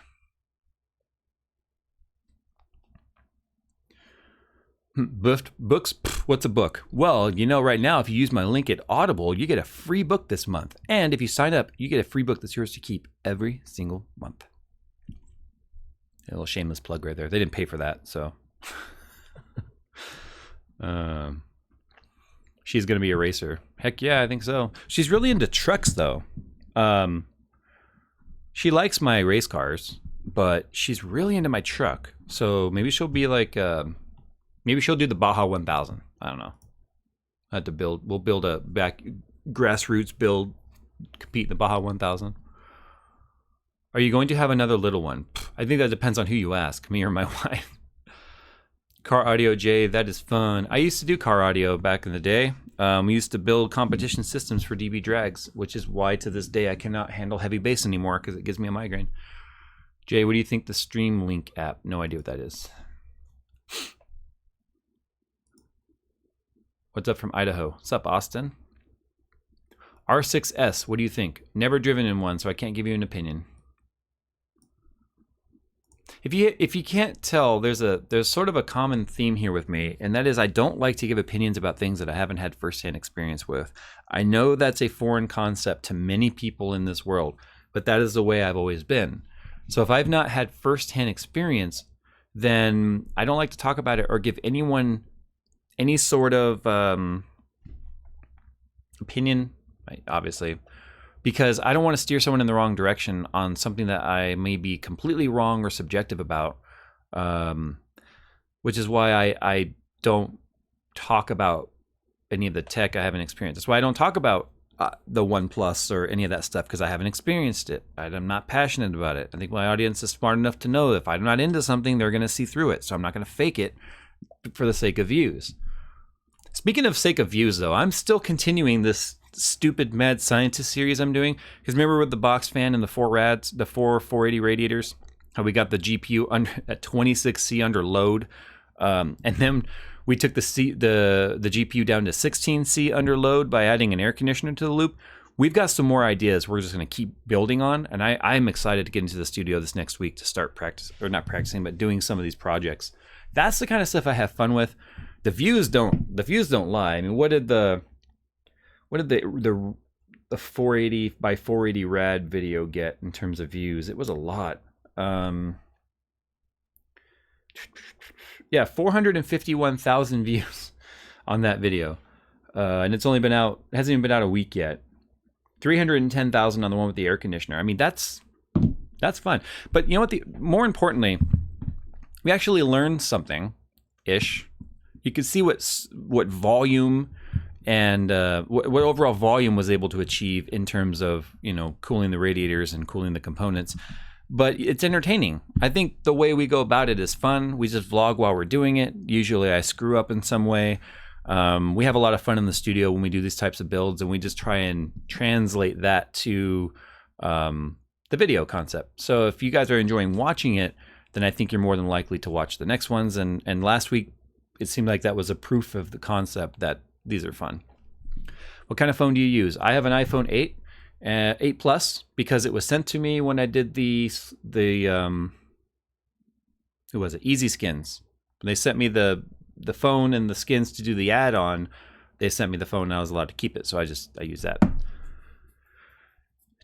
Books? Pff, what's a book? Well, right now, if you use my link at Audible, you get a free book this month. And if you sign up, you get a free book that's yours to keep every single month. A little shameless plug right there. They didn't pay for that, so. She's going to be a racer. Heck yeah, I think so. She's really into trucks, though. She likes my race cars, but she's really into my truck. So maybe she'll be like... maybe she'll do the Baja 1000. I don't know. We'll build a grassroots build, compete in the Baja 1000. Are you going to have another little one? I think that depends on who you ask, me or my wife. Car audio, Jay, that is fun. I used to do car audio back in the day. We used to build competition systems for DB drags, which is why to this day I cannot handle heavy bass anymore because it gives me a migraine. Jay, what do you think the Stream Link app? No idea what that is. What's up from Idaho? What's up, Austin? R6S, what do you think? Never driven in one, so I can't give you an opinion. If you can't tell, there's sort of a common theme here with me, and that is I don't like to give opinions about things that I haven't had firsthand experience with. I know that's a foreign concept to many people in this world, but that is the way I've always been. So if I've not had firsthand experience, then I don't like to talk about it or give anyone any sort of opinion, obviously, because I don't want to steer someone in the wrong direction on something that I may be completely wrong or subjective about, which is why I don't talk about any of the tech I haven't experienced. That's why I don't talk about the OnePlus or any of that stuff, because I haven't experienced it. I'm not passionate about it. I think my audience is smart enough to know that if I'm not into something, they're going to see through it. So I'm not going to fake it for the sake of views. Speaking of sake of views, though, I'm still continuing this stupid mad scientist series I'm doing. Because remember with the box fan and the four 480 radiators, how we got the GPU at 26C under load, and then we took the GPU down to 16C under load by adding an air conditioner to the loop. we've got some more ideas we're just going to keep building on. And I'm excited to get into the studio this next week to start not practicing, but doing some of these projects. That's the kind of stuff I have fun with. The views don't lie. I mean, what did the 480 by 480 rad video get in terms of views? It was a lot. Yeah, 451,000 views on that video. And it's only been out, hasn't even been out a week yet. 310,000 on the one with the air conditioner. I mean, that's fun. But you know what? More importantly, we actually learned something ish. You could see what volume and what overall volume was able to achieve in terms of, you know, cooling the radiators and cooling the components. But it's entertaining. I think the way we go about it is fun. We just vlog while we're doing it. Usually I screw up in some way. We have a lot of fun in the studio when we do these types of builds, and we just try and translate that to the video concept. So if you guys are enjoying watching it, then I think you're more than likely to watch the next ones. And last week, it seemed like that was a proof of the concept that these are fun. What kind of phone do you use? I have an iPhone 8 Plus, because it was sent to me when I did the who was it? Easy Skins. When they sent me the phone and the skins to do the add-on, they sent me the phone and I was allowed to keep it. So I use that.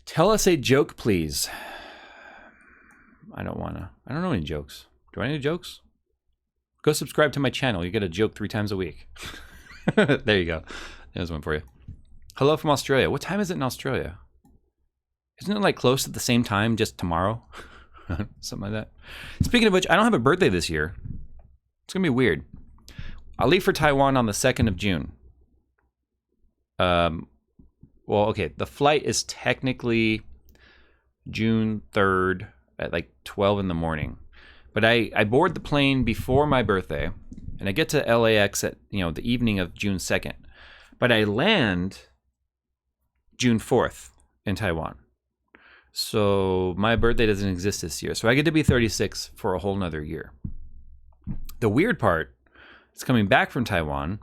Tell us a joke, please. I don't know any jokes. Do I need jokes? Go subscribe to my channel. You get a joke 3 times a week. There you go. There's one for you. Hello from Australia. What time is it in Australia? Isn't it like close at the same time, just tomorrow? Something like that. Speaking of which, I don't have a birthday this year. It's going to be weird. I'll leave for Taiwan on the 2nd of June. Well, okay. The flight is technically June 3rd at like 12 in the morning. But I board the plane before my birthday, and I get to LAX at, you know, the evening of June 2nd. But I land June 4th in Taiwan. So my birthday doesn't exist this year. So I get to be 36 for a whole nother year. The weird part is coming back from Taiwan,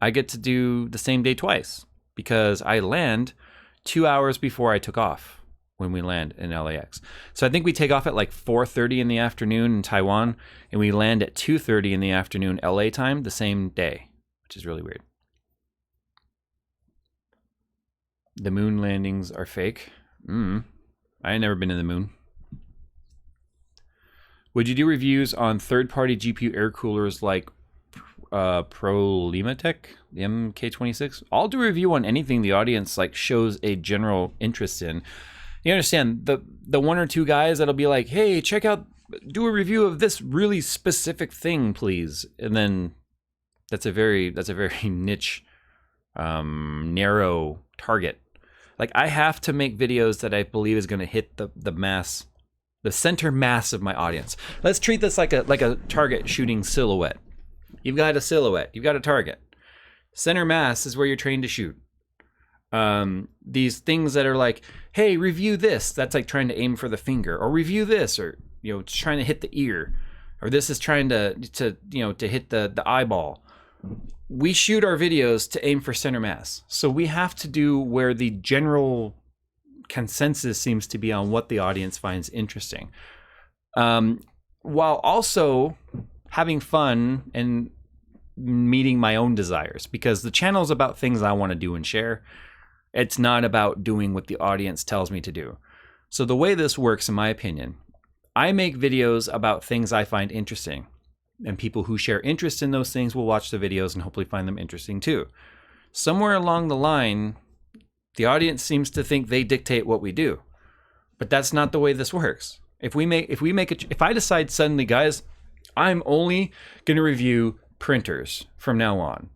I get to do the same day twice, because I land 2 hours before I took off when we land in LAX. So I think we take off at like 4:30 in the afternoon in Taiwan, and we land at 2:30 in the afternoon LA time the same day, which is really weird. The moon landings are fake. I ain't never been to the moon. Would you do reviews on third-party GPU air coolers like Prolimatech, the MK26? I'll do a review on anything the audience like shows a general interest in. You understand, the 1 or 2 guys that'll be like, hey, check out, do a review of this really specific thing, please. And then that's a very niche, narrow target. Like, I have to make videos that I believe is going to hit the mass, the center mass of my audience. Let's treat this like a target shooting silhouette. You've got a silhouette, you've got a target. Center mass is where you're trained to shoot. These things that are like, hey, review this, that's like trying to aim for the finger, or review this, or, you know, trying to hit the ear, or this is trying to hit the eyeball. We shoot our videos to aim for center mass. So we have to do where the general consensus seems to be on what the audience finds interesting, while also having fun and meeting my own desires, because the channel is about things I want to do and share. It's not about doing what the audience tells me to do. So the way this works, in my opinion, I make videos about things I find interesting, and people who share interest in those things will watch the videos and hopefully find them interesting too. Somewhere along the line, the audience seems to think they dictate what we do, but that's not the way this works. If I decide suddenly, guys, I'm only going to review printers from now on,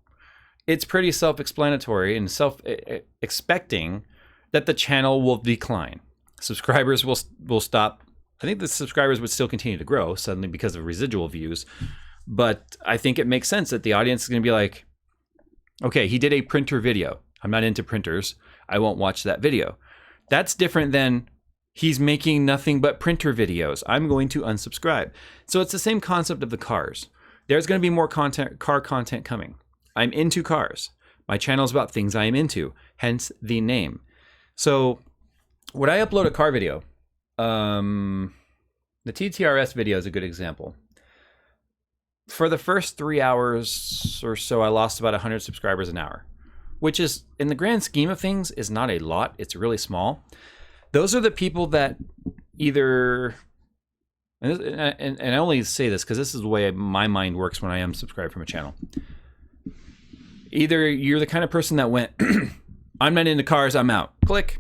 it's pretty self-explanatory and expecting that the channel will decline. Subscribers will stop. I think the subscribers would still continue to grow suddenly because of residual views, but I think it makes sense that the audience is going to be like, okay, he did a printer video. I'm not into printers. I won't watch that video. That's different than he's making nothing but printer videos. I'm going to unsubscribe. So it's the same concept of the cars. There's going to be more car content coming. I'm into cars. My channel is about things I am into, hence the name. So when I upload a car video, the TTRS video is a good example. For the first 3 hours or so, I lost about 100 subscribers an hour, which is, in the grand scheme of things, is not a lot. It's really small. Those are the people that either, and I only say this because this is the way my mind works when I am subscribed from a channel. Either you're the kind of person that went, I'm not into cars, I'm out. Click.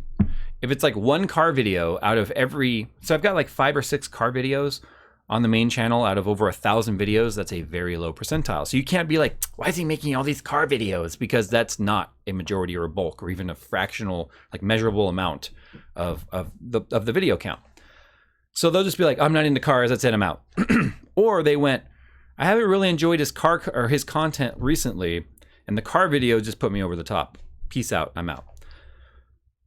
If it's like one car video out of every, so I've got like 5 or 6 car videos on the main channel out of over 1,000 videos, that's a very low percentile. So you can't be like, why is he making all these car videos? Because that's not a majority or a bulk or even a fractional, like measurable amount of the video count. So they'll just be like, I'm not into cars, that's it, I'm out. Or they went, I haven't really enjoyed his car or his content recently, and the car video just put me over the top. Peace out, I'm out.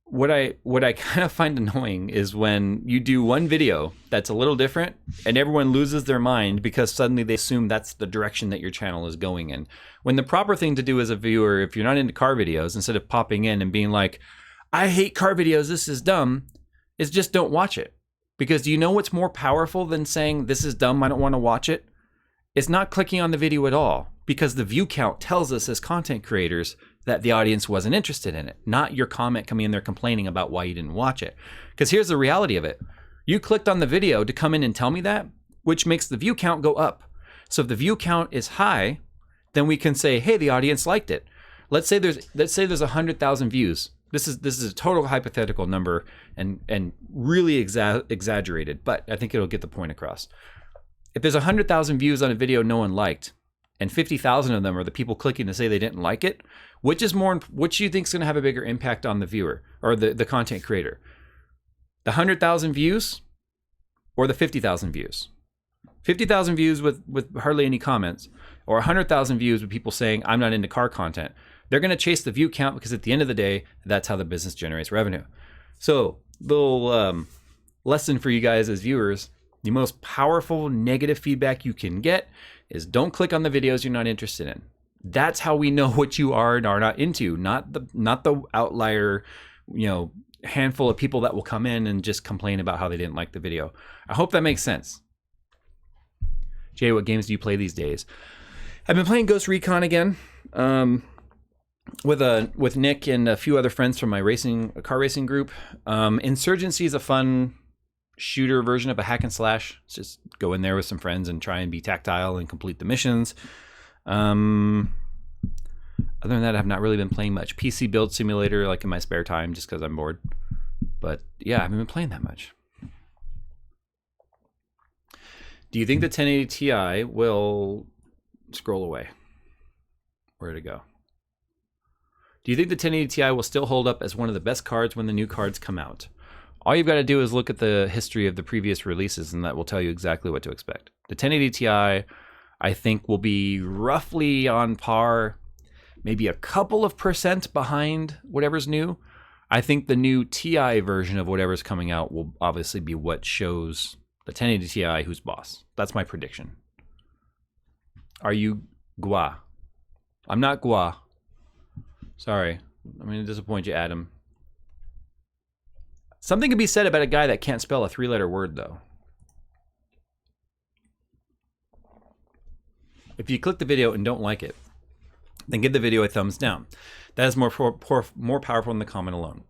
What I kind of find annoying is when you do one video that's a little different and everyone loses their mind because suddenly they assume that's the direction that your channel is going in. When the proper thing to do as a viewer, if you're not into car videos, instead of popping in and being like, I hate car videos, this is dumb, is just don't watch it. Because do you know what's more powerful than saying this is dumb, I don't want to watch it? It's not clicking on the video at all, because the view count tells us as content creators that the audience wasn't interested in it, not your comment coming in there complaining about why you didn't watch it. Because here's the reality of it. You clicked on the video to come in and tell me that, which makes the view count go up. So if the view count is high, then we can say, hey, the audience liked it. Let's say there's 100,000 views. This is a total hypothetical number and really exaggerated, but I think it'll get the point across. If there's 100,000 views on a video no one liked, and 50,000 of them are the people clicking to say they didn't like it, which do you think is going to have a bigger impact on the viewer or the content creator? The 100,000 views or the 50,000 views? 50,000 views with hardly any comments, or 100,000 views with people saying, I'm not into car content. They're going to chase the view count because at the end of the day, that's how the business generates revenue. So, little lesson for you guys as viewers, the most powerful negative feedback you can get is don't click on the videos you're not interested in. That's how we know what you are and are not into, not the outlier, handful of people that will come in and just complain about how they didn't like the video. I hope that makes sense. Jay, what games do you play these days? I've been playing Ghost Recon again. With Nick and a few other friends from my car racing group. Insurgency is a fun shooter version of a hack and slash. It's just go in there with some friends and try and be tactile and complete the missions. Other than that, I've not really been playing much. PC build simulator, like in my spare time, just because I'm bored. But yeah, I haven't been playing that much. Do you think the 1080 Ti will scroll away? Where'd it go? Do you think the 1080 Ti will still hold up as one of the best cards when the new cards come out? All you've got to do is look at the history of the previous releases, and that will tell you exactly what to expect. The 1080 Ti, I think, will be roughly on par, maybe a couple of % behind whatever's new. I think the new Ti version of whatever's coming out will obviously be what shows the 1080 Ti who's boss. That's my prediction. Are you Gua? I'm not Gua. Sorry. I'm going to disappoint you, Adam. Something could be said about a guy that can't spell a 3-letter word, though. If you click the video and don't like it, then give the video a thumbs down. That is more powerful than the comment alone.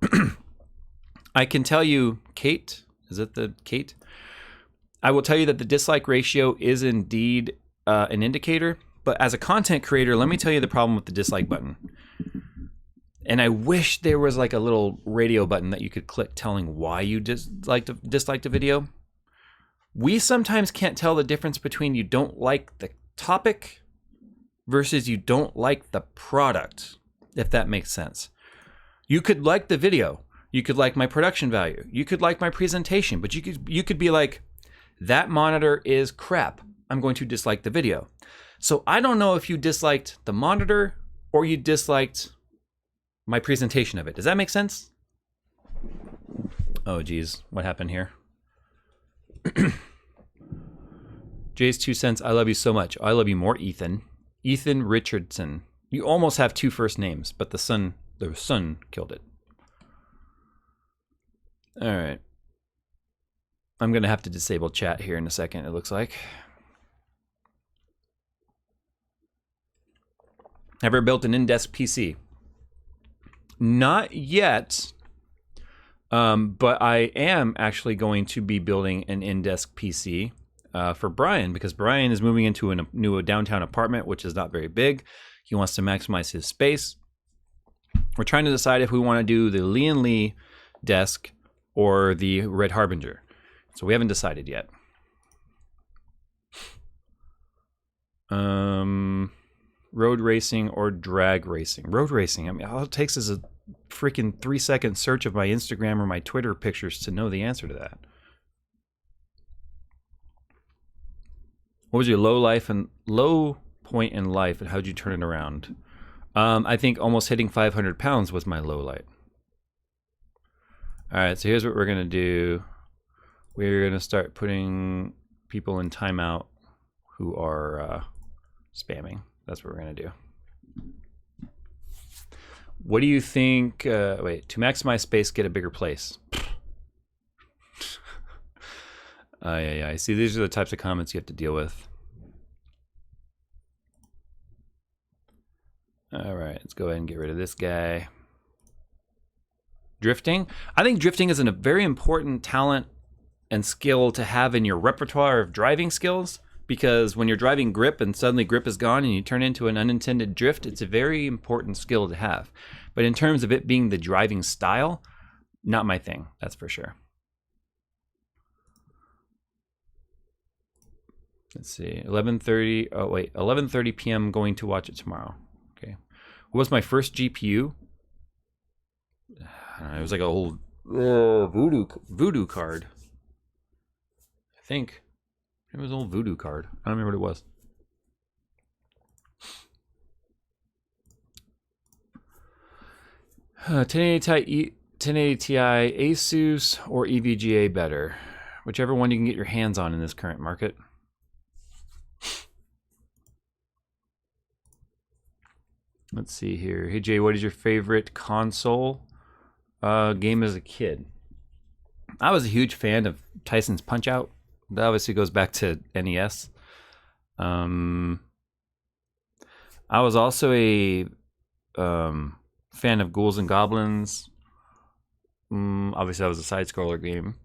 I can tell you, Kate, is it the Kate? I will tell you that the dislike ratio is indeed an indicator, but as a content creator, let me tell you the problem with the dislike button. And I wish there was like a little radio button that you could click telling why you disliked a video. We sometimes can't tell the difference between you don't like the topic versus you don't like the product, if that makes sense. You could like the video. You could like my production value. You could like my presentation, but you could be like, that monitor is crap. I'm going to dislike the video. So I don't know if you disliked the monitor or you disliked my presentation of it. Does that make sense? Oh, geez. What happened here? JayzTwoCents, I love you so much. I love you more, Ethan. Ethan Richardson. You almost have 2 first names, but the son killed it. All right. I'm going to have to disable chat here in a second, it looks like. Ever built an in-desk PC? Not yet, but I am actually going to be building an in-desk PC for Brian, because Brian is moving into a new downtown apartment, which is not very big. He wants to maximize his space. We're trying to decide if we want to do the Lee & Lee desk or the Red Harbinger. So we haven't decided yet. Road racing or drag racing? Road racing. I mean, all it takes is a freaking 3-second search of my Instagram or my Twitter pictures to know the answer to that. What was your low point in life, and how'd you turn it around? I think almost hitting 500 pounds was my low light. All right, so here's what we're gonna do. We're gonna start putting people in timeout who are spamming. That's what we're gonna do. What do you think? Wait, to maximize space, get a bigger place. Yeah. See, these are the types of comments you have to deal with. All right, let's go ahead and get rid of this guy. Drifting. I think drifting is a very important talent and skill to have in your repertoire of driving skills, because when you're driving grip and suddenly grip is gone and you turn into an unintended drift, it's a very important skill to have. But in terms of it being the driving style, not my thing, that's for sure. Let's see, 11:30. Oh wait, 11:30 p.m. going to watch it tomorrow. Okay. What was my first GPU? I don't know, it was like a old voodoo card. I think it was an old voodoo card. I don't remember what it was. Uh, 1080 Ti Asus or EVGA better? Whichever one you can get your hands on in this current market. Let's see here. Hey Jay, what is your favorite console game as a kid? I was a huge fan of Tyson's Punch-Out. That obviously goes back to NES. I was also a fan of Ghouls and Goblins. Obviously, that was a side-scroller game.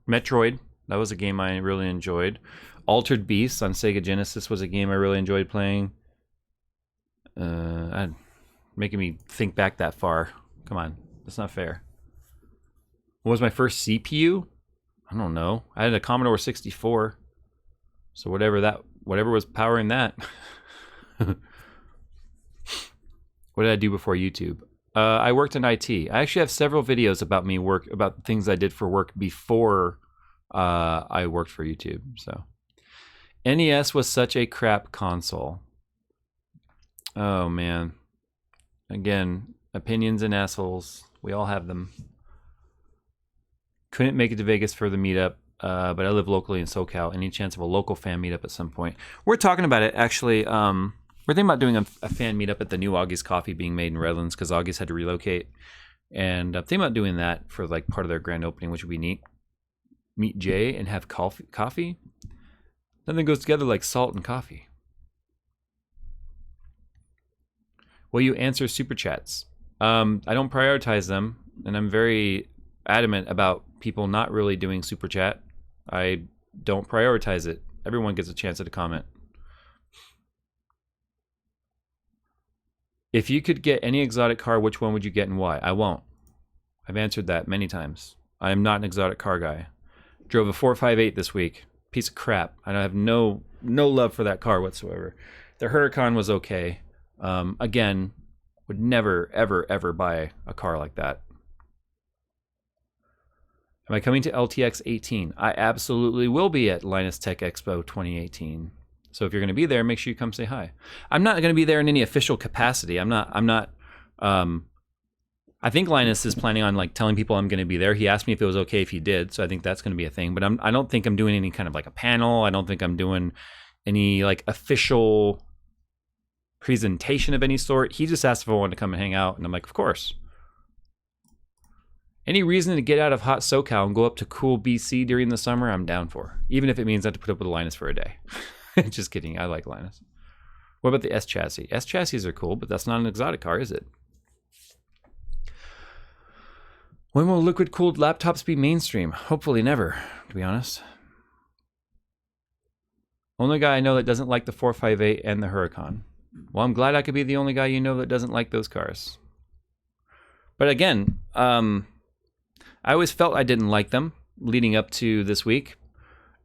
Metroid. That was a game I really enjoyed. Altered Beast on Sega Genesis was a game I really enjoyed playing. Making me think back that far. Come on, that's not fair. What was my first CPU? I don't know. I had a Commodore 64. So whatever was powering that. What did I do before YouTube? I worked in IT. I actually have several videos about about things I did for work before I worked for YouTube. So NES was such a crap console. Oh man. Again, opinions and assholes. We all have them. Couldn't make it to Vegas for the meetup, but I live locally in SoCal. Any chance of a local fan meetup at some point? We're talking about it, actually. We're thinking about doing a fan meetup at the new Augie's Coffee being made in Redlands, because Augie's had to relocate. And I'm thinking about doing that for like part of their grand opening, which would be neat. Meet Jay and have coffee. Nothing goes together like salt and coffee. Will you answer super chats? I don't prioritize them, and I'm very adamant about people not really doing super chat. I don't prioritize it. Everyone gets a chance at a comment. If you could get any exotic car, which one would you get and why? I won't. I've answered that many times. I am not an exotic car guy. Drove a 458 this week. Piece of crap. I have no love for that car whatsoever. The Huracan was okay. Again, would never, ever, ever buy a car like that. Am I coming to LTX 18? I absolutely will be at Linus Tech Expo 2018. So if you're going to be there, make sure you come say hi. I'm not going to be there in any official capacity. I'm not. I think Linus is planning on like telling people I'm going to be there. He asked me if it was okay if he did, so I think that's going to be a thing. But I don't think I'm doing any kind of like a panel. I don't think I'm doing any like official presentation of any sort. He just asked if I wanted to come and hang out, and I'm like, of course. Any reason to get out of hot SoCal and go up to cool BC during the summer, I'm down for. Even if it means I have to put up with Linus for a day. Just kidding. I like Linus. What about the S chassis? S chassis are cool, but that's not an exotic car, is it? When will liquid-cooled laptops be mainstream? Hopefully never, to be honest. Only guy I know that doesn't like the 458 and the Huracan. Well, I'm glad I could be the only guy you know that doesn't like those cars. But again, I always felt I didn't like them leading up to this week.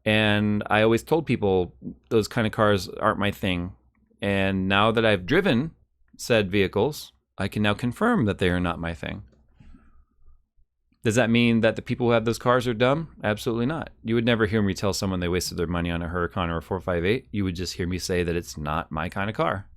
And I always told people those kind of cars aren't my thing. And now that I've driven said vehicles, I can now confirm that they are not my thing. Does that mean that the people who have those cars are dumb? Absolutely not. You would never hear me tell someone they wasted their money on a Huracan or a 458. You would just hear me say that it's not my kind of car.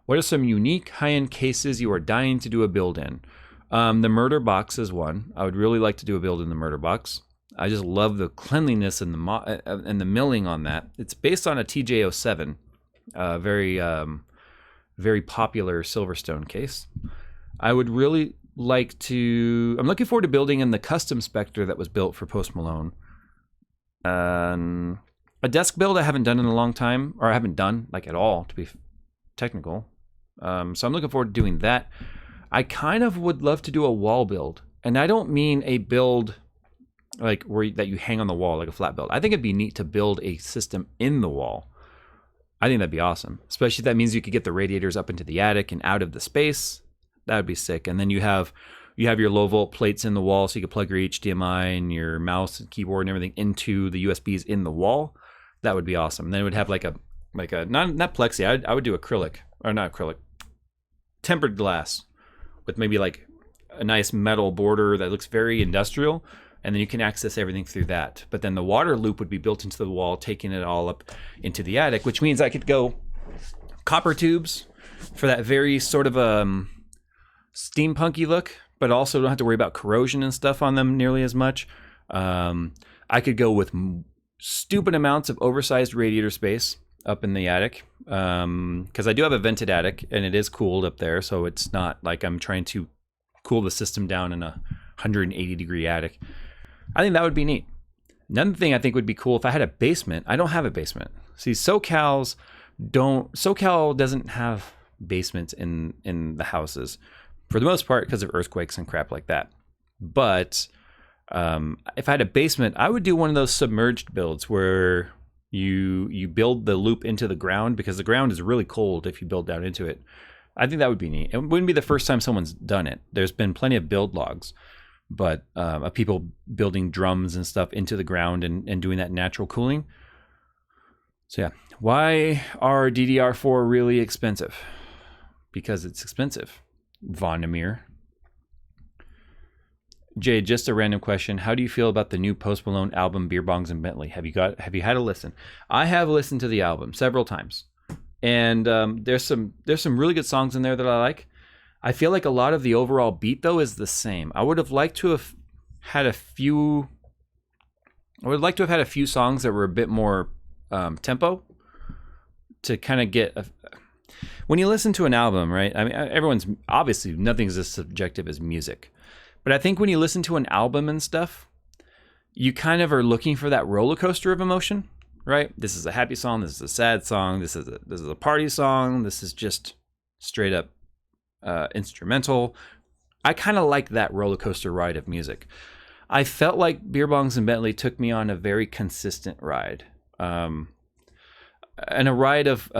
What are some unique high-end cases you are dying to do a build in? The murder box is one. I would really like to do a build in the murder box. I just love the cleanliness and the milling on that. It's based on a TJ07, very popular Silverstone case. I would really like to... I'm looking forward to building in the custom Spectre that was built for Post Malone. A desk build I haven't done in a long time, or I haven't done like at all, to be technical. So I'm looking forward to doing that. I kind of would love to do a wall build, and I don't mean a build like that you hang on the wall like a flat build. I think it'd be neat to build a system in the wall. I think that'd be awesome, especially if that means you could get the radiators up into the attic and out of the space. That would be sick. And then you have your low volt plates in the wall, so you could plug your HDMI and your mouse and keyboard and everything into the USBs in the wall. That would be awesome. And then it would have like a not plexi. I would do acrylic, or not acrylic, tempered glass with maybe like a nice metal border that looks very industrial, and then you can access everything through that. But then the water loop would be built into the wall, taking it all up into the attic, which means I could go copper tubes for that very sort of steampunky look, but also don't have to worry about corrosion and stuff on them nearly as much. I could go with stupid amounts of oversized radiator space up in the attic, because I do have a vented attic and it is cooled up there, so it's not like I'm trying to cool the system down in a 180 degree attic. I think that would be neat. Another thing I think would be cool if I had a basement. I don't have a basement. See, SoCal doesn't have basements in the houses for the most part because of earthquakes and crap like that. But if I had a basement, I would do one of those submerged builds where you build the loop into the ground, because the ground is really cold if you build down into it. I think that would be neat. It wouldn't be the first time someone's done it. There's been plenty of build logs, but of people building drums and stuff into the ground and doing that natural cooling. So yeah, why are DDR4 really expensive? Because it's expensive. Vondermeer. Jay, just a random question. How do you feel about the new Post Malone album, Beer Bongs and Bentley? Have you had a listen? I have listened to the album several times. And there's some really good songs in there that I like. I feel like a lot of the overall beat though is the same. I would have liked to have had a few songs that were a bit more tempo to kind of get when you listen to an album, right? I mean, everyone's obviously nothing's as subjective as music. But I think when you listen to an album and stuff, you kind of are looking for that roller coaster of emotion. Right? This is a happy song. This is a sad song. This is a party song. This is just straight up instrumental. I kind of like that roller coaster ride of music. I felt like Beer Bongs and Bentley took me on a very consistent ride, and a ride of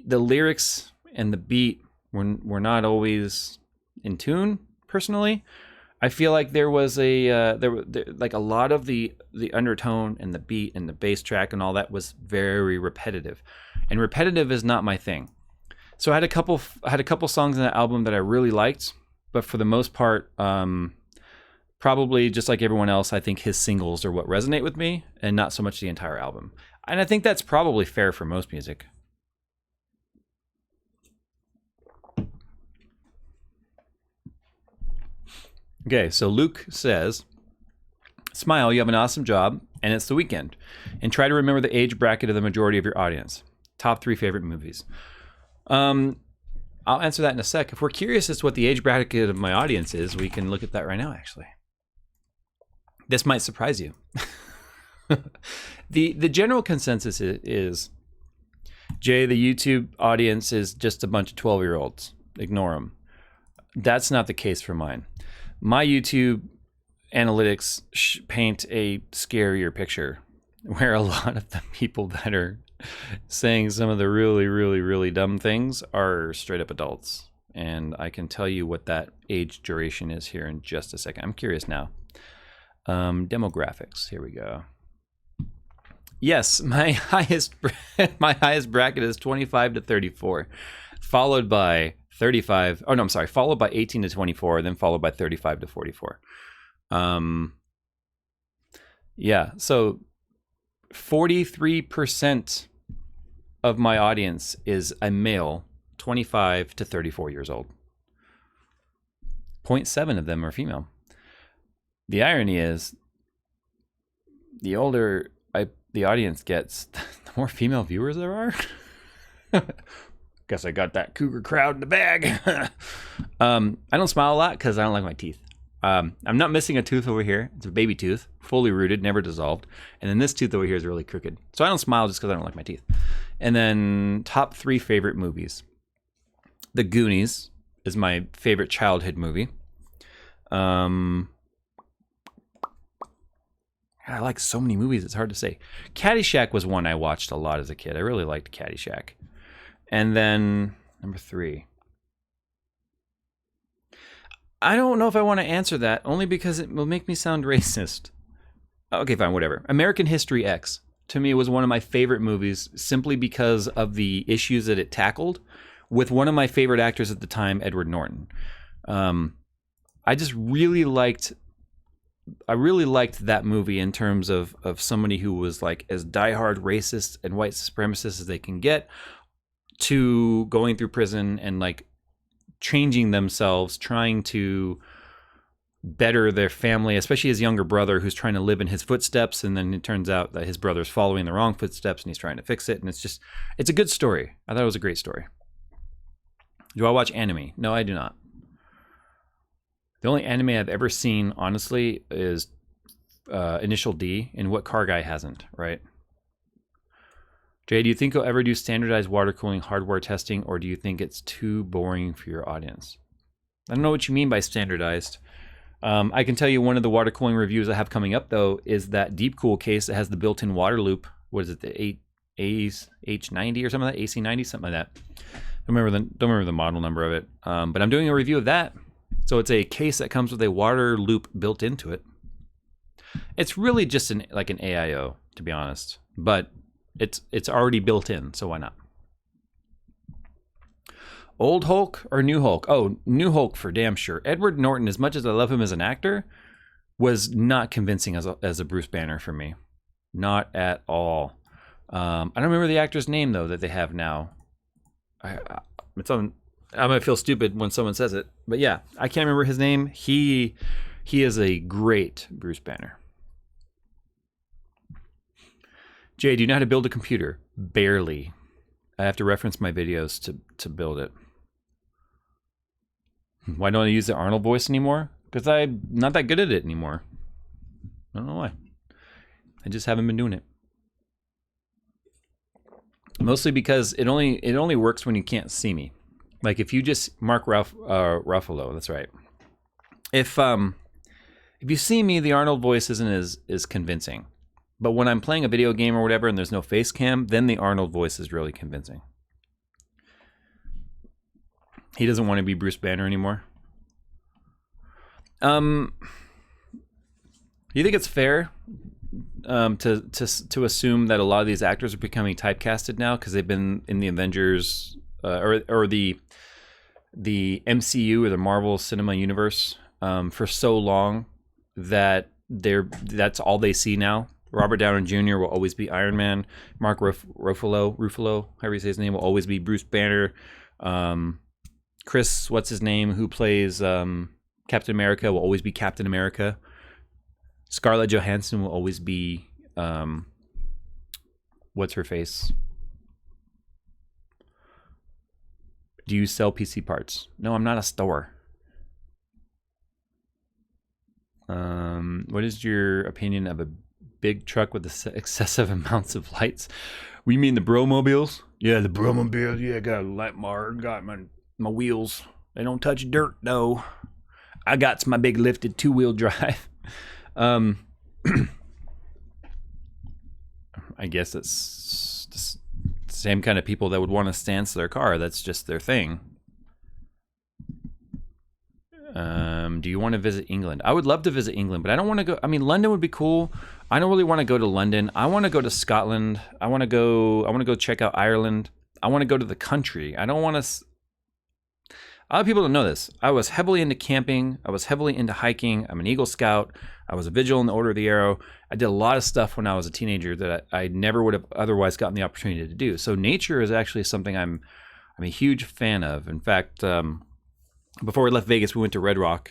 the lyrics and the beat were not always in tune. Personally, I feel like there was like a lot of the undertone and the beat and the bass track and all that was very repetitive, and repetitive is not my thing. So I had a couple songs in that album that I really liked, but for the most part, probably just like everyone else, I think his singles are what resonate with me, and not so much the entire album. And I think that's probably fair for most music. Okay, so Luke says, smile, you have an awesome job, and it's the weekend. And try to remember the age bracket of the majority of your audience. Top 3 favorite movies. I'll answer that in a sec. If we're curious as to what the age bracket of my audience is, we can look at that right now, actually. This might surprise you. The general consensus is, Jay, the YouTube audience is just a bunch of 12-year-olds. Ignore them. That's not the case for mine. My YouTube analytics paint a scarier picture, where a lot of the people that are saying some of the really, really, really dumb things are straight up adults. And I can tell you what that age duration is here in just a second. I'm curious now. Demographics, here we go. Yes, my highest bracket is 25 to 34, followed by 35. Oh no, I'm sorry, followed by 18 to 24, then followed by 35 to 44. Yeah, so 43% of my audience is a male, 25 to 34 years old. 0.7 of them are female. The irony is, the older the audience gets, the more female viewers there are. Guess I got that cougar crowd in the bag. I don't smile a lot because I don't like my teeth. I'm not missing a tooth over here. It's a baby tooth, fully rooted, never dissolved. And then this tooth over here is really crooked. So I don't smile just because I don't like my teeth. And then top 3 favorite movies. The Goonies is my favorite childhood movie. I like so many movies, it's hard to say. Caddyshack was one I watched a lot as a kid. I really liked Caddyshack. And then number 3. I don't know if I want to answer that, only because it will make me sound racist. Okay, fine, whatever. American History X, to me, was one of my favorite movies, simply because of the issues that it tackled, with one of my favorite actors at the time, Edward Norton. I really liked that movie in terms of somebody who was like as diehard racist and white supremacist as they can get, to going through prison and like changing themselves, trying to better their family, especially his younger brother who's trying to live in his footsteps. And then it turns out that his brother's following the wrong footsteps and he's trying to fix it. And it's a good story. I thought it was a great story. Do I watch anime? No, I do not. The only anime I've ever seen, honestly, is Initial D, and what car guy hasn't, right? Jay, do you think you'll ever do standardized water cooling hardware testing, or do you think it's too boring for your audience? I don't know what you mean by standardized. I can tell you one of the water cooling reviews I have coming up, though, is that Deep Cool case that has the built-in water loop. What is it, the H90 or something like that? AC90, something like that. Don't remember the model number of it. But I'm doing a review of that. So it's a case that comes with a water loop built into it. It's really just like an AIO, to be honest, but it's already built in, so why not? Old Hulk or New Hulk? Oh, New Hulk for damn sure. Edward Norton, as much as I love him as an actor, was not convincing as a Bruce Banner for me. Not at all. I don't remember the actor's name though that they have now. It's on. I might feel stupid when someone says it, but yeah, I can't remember his name. He is a great Bruce Banner. Jay, do you know how to build a computer? Barely. I have to reference my videos to build it. Why don't I use the Arnold voice anymore? Because I'm not that good at it anymore. I don't know why. I just haven't been doing it. Mostly because it only works when you can't see me. Like if you just Mark Ruffalo, that's right. If you see me, the Arnold voice isn't as convincing. But when I'm playing a video game or whatever and there's no face cam, then the Arnold voice is really convincing. He doesn't want to be Bruce Banner anymore. Do you think it's fair to assume that a lot of these actors are becoming typecasted now because they've been in the Avengers or the MCU or the Marvel Cinema Universe for so long that that's all they see now? Robert Downey Jr. will always be Iron Man. Mark Ruffalo, however you say his name, will always be Bruce Banner. Chris, what's his name, who plays Captain America, will always be Captain America. Scarlett Johansson will always be what's her face? Do you sell PC parts? No, I'm not a store. What is your opinion of a big truck with excessive amounts of lights? We mean the bromobiles? Yeah, the bromobiles. Yeah, got a light bar. Got my wheels. They don't touch dirt though. I got my big lifted 2-wheel drive. I guess it's the same kind of people that would want to stance their car. That's just their thing. Do you want to visit England? I would love to visit England, but I don't want to go. I mean, London would be cool. I don't really want to go to London. I want to go to Scotland. I want to go check out Ireland. I want to go to the country. I don't want to. A lot of people don't know this. I was heavily into camping. I was heavily into hiking. I'm an Eagle Scout. I was a Vigil in the Order of the Arrow. I did a lot of stuff when I was a teenager that I never would have otherwise gotten the opportunity to do. So nature is actually something I'm a huge fan of. In fact, before we left Vegas, we went to Red Rock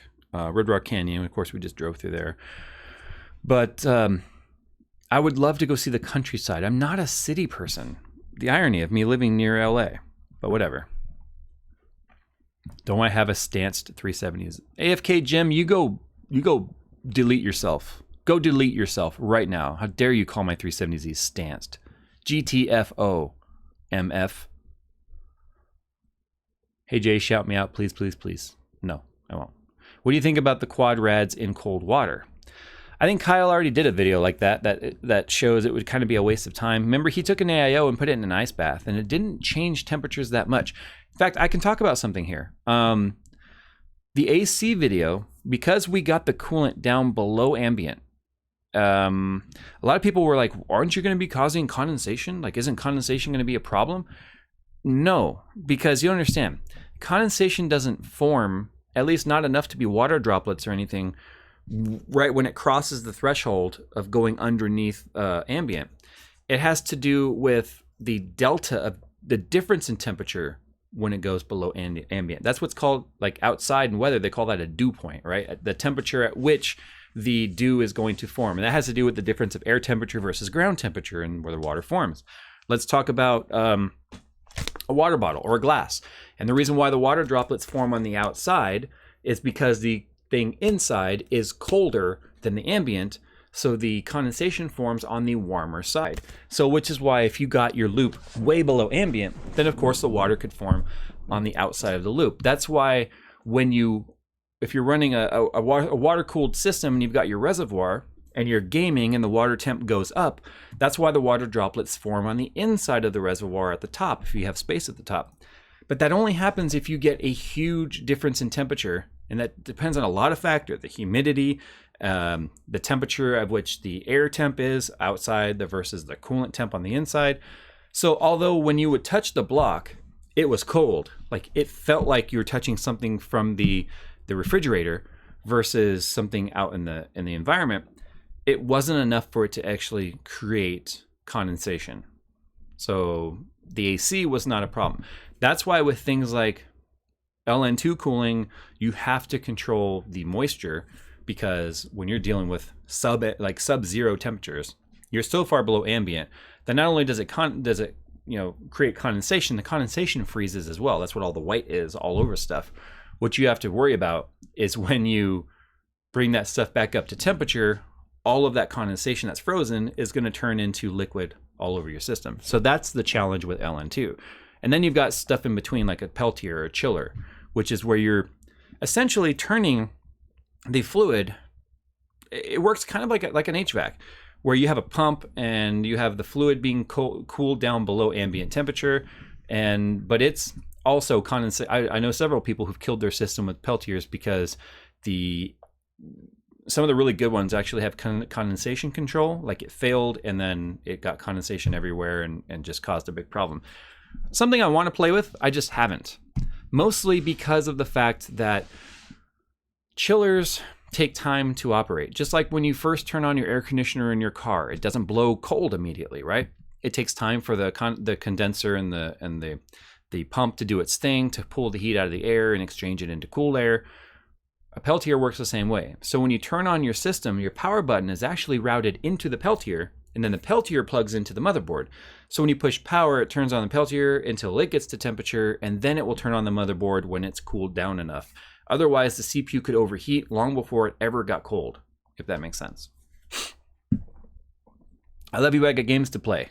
Canyon. Of course, we just drove through there. But I would love to go see the countryside. I'm not a city person. The irony of me living near LA, but whatever. Don't I have a stanced 370s? AFK Jim, you go delete yourself. Go delete yourself right now. How dare you call my 370Z stanced? GTFO, MF. Hey Jay, shout me out, please, please, please. No, I won't. What do you think about the quad rads in cold water? I think Kyle already did a video like that shows it would kind of be a waste of time. Remember, he took an AIO and put it in an ice bath, and it didn't change temperatures that much. In fact, I can talk about something here. The AC video, because we got the coolant down below ambient, a lot of people were like, aren't you going to be causing condensation? Like, isn't condensation going to be a problem? No, because you understand, condensation doesn't form, at least not enough to be water droplets or anything, right when it crosses the threshold of going underneath ambient. It has to do with the delta of the difference in temperature when it goes below ambient. That's what's called, like outside in weather, they call that a dew point, right? The temperature at which the dew is going to form. And that has to do with the difference of air temperature versus ground temperature and where the water forms. Let's talk about a water bottle or a glass. And the reason why the water droplets form on the outside is because the thing inside is colder than the ambient, so the condensation forms on the warmer side. So which is why if you got your loop way below ambient, then of course the water could form on the outside of the loop. That's why if you're running a water-cooled system and you've got your reservoir and you're gaming and the water temp goes up, that's why the water droplets form on the inside of the reservoir at the top if you have space at the top. But that only happens if you get a huge difference in temperature, and that depends on a lot of factors: the humidity, the temperature at which the air temp is outside versus the coolant temp on the inside. So although when you would touch the block, it was cold, like it felt like you were touching something from the refrigerator versus something out in the environment, it wasn't enough for it to actually create condensation. So the AC was not a problem. That's why with things like LN2 cooling, you have to control the moisture, because when you're dealing with sub-zero temperatures, you're so far below ambient that not only does it create condensation, the condensation freezes as well. That's what all the white is all over stuff. What you have to worry about is when you bring that stuff back up to temperature, all of that condensation that's frozen is going to turn into liquid all over your system. So that's the challenge with LN2. And then you've got stuff in between, like a Peltier or a chiller, which is where you're essentially turning the fluid. It works kind of like an HVAC, where you have a pump and you have the fluid being cooled down below ambient temperature, but it's also condensate. I know several people who've killed their system with Peltiers because some of the really good ones actually have condensation control. Like it failed and then it got condensation everywhere and just caused a big problem. Something I want to play with, I just haven't. Mostly because of the fact that chillers take time to operate. Just like when you first turn on your air conditioner in your car, it doesn't blow cold immediately, right? It takes time for the condenser and the pump to do its thing, to pull the heat out of the air and exchange it into cool air. A Peltier works the same way. So when you turn on your system, your power button is actually routed into the Peltier and then the Peltier plugs into the motherboard. So when you push power, it turns on the Peltier until it gets to temperature, and then it will turn on the motherboard when it's cooled down enough. Otherwise, the CPU could overheat long before it ever got cold, if that makes sense. I love you, I got games to play.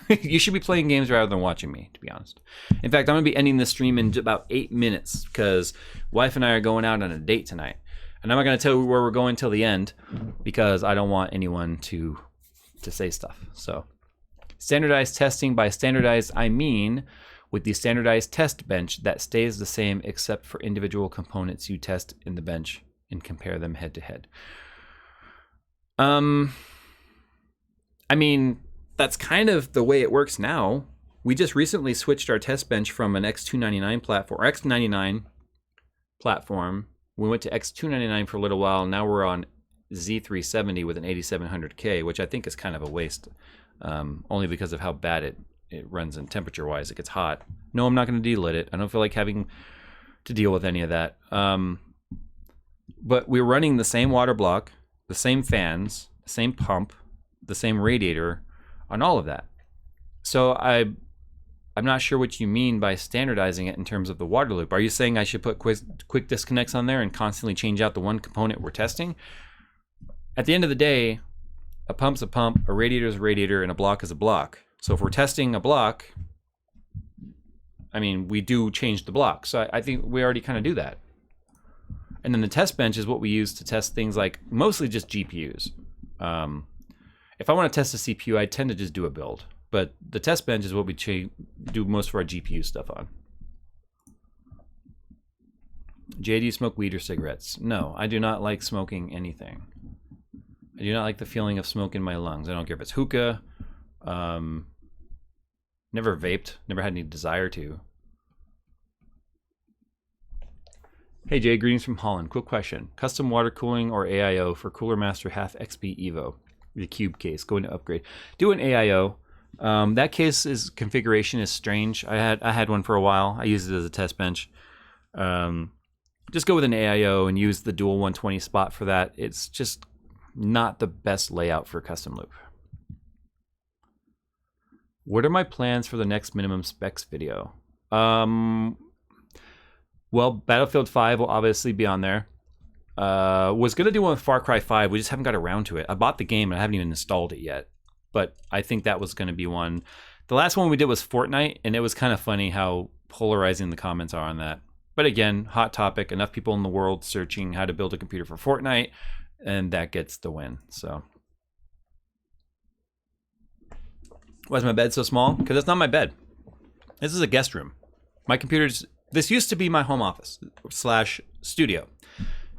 You should be playing games rather than watching me, to be honest. In fact, I'm going to be ending this stream in about 8 minutes because wife and I are going out on a date tonight. And I'm not going to tell you where we're going till the end because I don't want anyone to say stuff. So standardized testing, by standardized I mean with the standardized test bench that stays the same except for individual components you test in the bench and compare them head to head. I mean, that's kind of the way it works now. We just recently switched our test bench from an X299 platform, or X99 platform. We went to X299 for a little while. Now we're on Z370 with an 8700K, which I think is kind of a waste, only because of how bad it runs in temperature-wise. It gets hot. No, I'm not going to delit it. I don't feel like having to deal with any of that. But we're running the same water block, the same fans, the same pump, the same radiator on all of that. So I'm not sure what you mean by standardizing it in terms of the water loop. Are you saying I should put quick disconnects on there and constantly change out the one component we're testing? At the end of the day, a pump's a pump, a radiator is a radiator, and a block is a block. So if we're testing a block, I mean, we do change the block. So I think we already kind of do that. And then the test bench is what we use to test things like mostly just GPUs. If I want to test a CPU, I tend to just do a build. But the test bench is what we do most of our GPU stuff on. Jay, do you smoke weed or cigarettes? No, I do not like smoking anything. I do not like the feeling of smoke in my lungs. I don't care if it's hookah. Never vaped. Never had any desire to. Hey Jay, greetings from Holland. Quick question. Custom water cooling or AIO for Cooler Master Half XP Evo? The cube case, going to upgrade. Do an AIO. That case's configuration is strange. I had one for a while. I used it as a test bench. Just go with an AIO and use the dual 120 spot for that. It's just not the best layout for a custom loop. What are my plans for the next minimum specs video? Well, Battlefield 5 will obviously be on there. Was going to do one with Far Cry 5. We just haven't got around to it. I bought the game and I haven't even installed it yet. But I think that was going to be one. The last one we did was Fortnite, and it was kind of funny how polarizing the comments are on that. But again, hot topic. Enough people in the world searching how to build a computer for Fortnite, and that gets the win. So, why is my bed so small? Because it's not my bed. This is a guest room. My computer's. This used to be my home office / studio.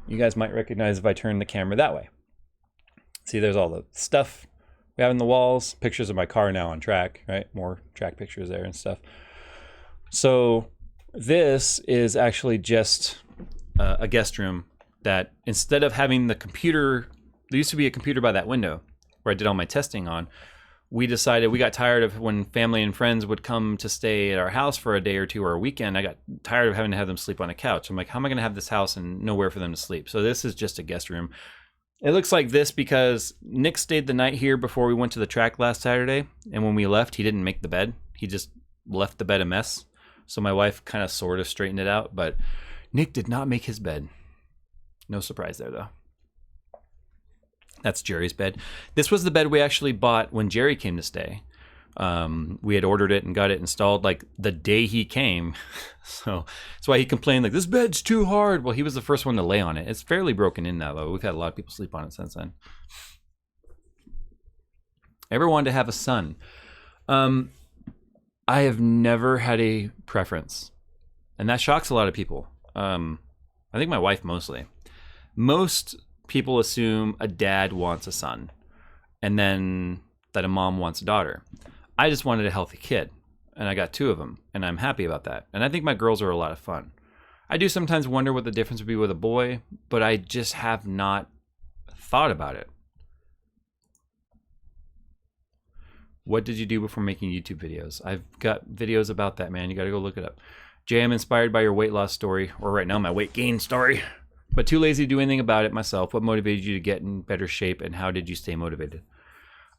You guys might recognize if I turn the camera that way. See, there's all the stuff we have in the walls. Pictures of my car now on track, right? More track pictures there and stuff. So this is actually just a guest room that instead of having the computer, there used to be a computer by that window where I did all my testing on. We decided, we got tired of when family and friends would come to stay at our house for a day or two or a weekend. I got tired of having to have them sleep on a couch. I'm like, how am I going to have this house and nowhere for them to sleep? So this is just a guest room. It looks like this because Nick stayed the night here before we went to the track last Saturday. And when we left, he didn't make the bed. He just left the bed a mess. So my wife kind of sort of straightened it out. But Nick did not make his bed. No surprise there, though. That's Jerry's bed. This was the bed we actually bought when Jerry came to stay. We had ordered it and got it installed like the day he came. So that's why he complained like, this bed's too hard. Well, he was the first one to lay on it. It's fairly broken in now, though. We've had a lot of people sleep on it since then. Ever wanted to have a son? I have never had a preference. And that shocks a lot of people. I think my wife mostly. Most people assume a dad wants a son and then that a mom wants a daughter. I just wanted a healthy kid and I got 2 of them and I'm happy about that. And I think my girls are a lot of fun. I do sometimes wonder what the difference would be with a boy, but I just have not thought about it. What did you do before making YouTube videos? I've got videos about that, man. You got to go look it up. Jay, I'm inspired by your weight loss story, or right now my weight gain story. But too lazy to do anything about it myself. What motivated you to get in better shape and how did you stay motivated?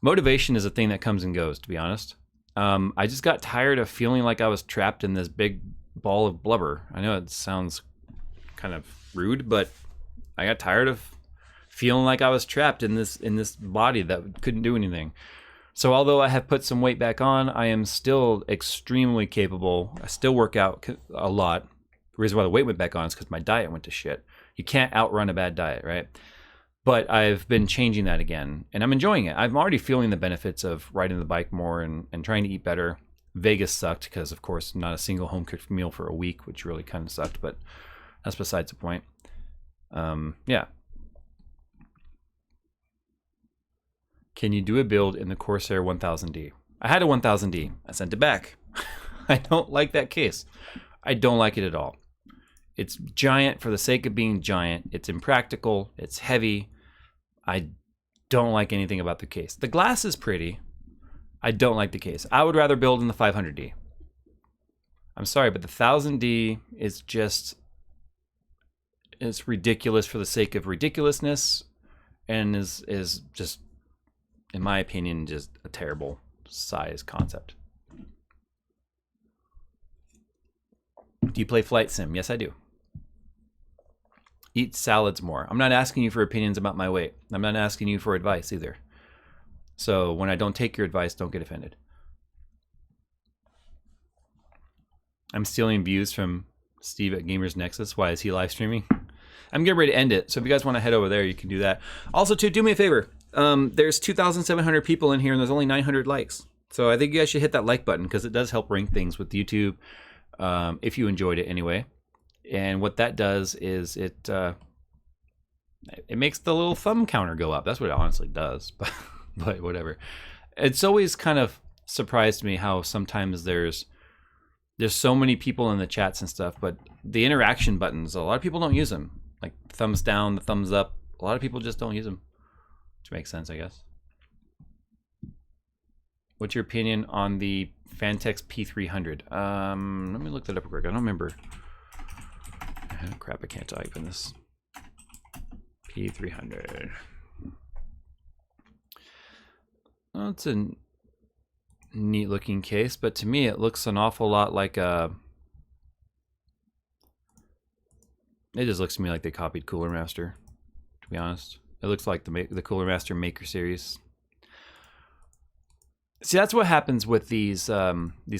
Motivation is a thing that comes and goes, to be honest. I just got tired of feeling like I was trapped in this big ball of blubber. I know it sounds kind of rude, but I got tired of feeling like I was trapped in this body that couldn't do anything. So although I have put some weight back on, I am still extremely capable. I still work out a lot. The reason why the weight went back on is because my diet went to shit. You can't outrun a bad diet, right? But I've been changing that again, and I'm enjoying it. I'm already feeling the benefits of riding the bike more and trying to eat better. Vegas sucked because, of course, not a single home-cooked meal for a week, which really kind of sucked, but that's besides the point. Yeah. Can you do a build in the Corsair 1000D? I had a 1000D. I sent it back. I don't like that case. I don't like it at all. It's giant for the sake of being giant. It's impractical. It's heavy. I don't like anything about the case. The glass is pretty. I don't like the case. I would rather build in the 500D. I'm sorry, but the 1000D is just... it's ridiculous for the sake of ridiculousness, and is just, in my opinion, just a terrible size concept. Do you play Flight Sim? Yes, I do. Eat salads more. I'm not asking you for opinions about my weight. I'm not asking you for advice either. So when I don't take your advice, don't get offended. I'm stealing views from Steve at Gamers Nexus. Why is he live streaming? I'm getting ready to end it, so if you guys want to head over there, you can do that. Also, too, do me a favor. There's 2,700 people in here, and there's only 900 likes. So I think you guys should hit that like button, because it does help rank things with YouTube, if you enjoyed it anyway. And what that does is it makes the little thumb counter go up. That's what it honestly does, but whatever. It's always kind of surprised me how sometimes there's so many people in the chats and stuff, but the interaction buttons, a lot of people don't use them. Like thumbs down, the thumbs up, a lot of people just don't use them, which makes sense, I guess. What's your opinion on the Fantex P300? Let me look that up real quick. I don't remember. Oh, crap, I can't type in this. P300. Well, it's a neat looking case, but to me it looks an awful lot like a... it just looks to me like they copied Cooler Master, to be honest. It looks like the Cooler Master Maker series. See, that's what happens with these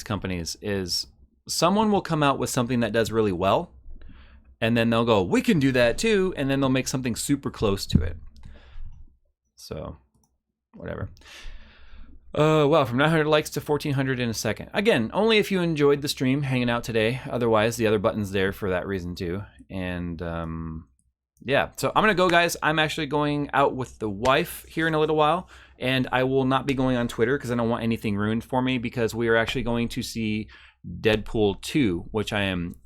companies, is someone will come out with something that does really well, and then they'll go, we can do that too, and then they'll make something super close to it. So, whatever. Wow, from 900 likes to 1,400 in a second. Again, only if you enjoyed the stream hanging out today. Otherwise, the other button's there for that reason too. And yeah, so I'm gonna go, guys. I'm actually going out with the wife here in a little while, and I will not be going on Twitter because I don't want anything ruined for me, because we are actually going to see Deadpool 2, which I am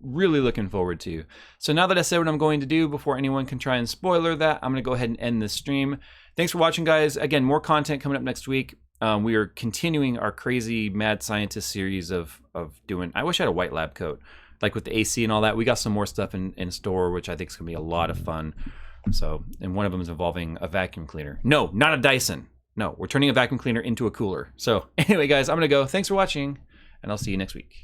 really looking forward to. So now that I said what I'm going to do, before anyone can try and spoiler that, I'm gonna go ahead and end this stream. Thanks for watching, guys. Again, more content coming up next week. We are continuing our crazy mad scientist series of doing... I wish I had a white lab coat, like with the AC and all that. We got some more stuff in store, which I think is gonna be a lot of fun. So, and one of them is involving a vacuum cleaner. No, not a Dyson. No, we're turning a vacuum cleaner into a cooler. So anyway, guys, I'm gonna go. Thanks for watching, and I'll see you next week.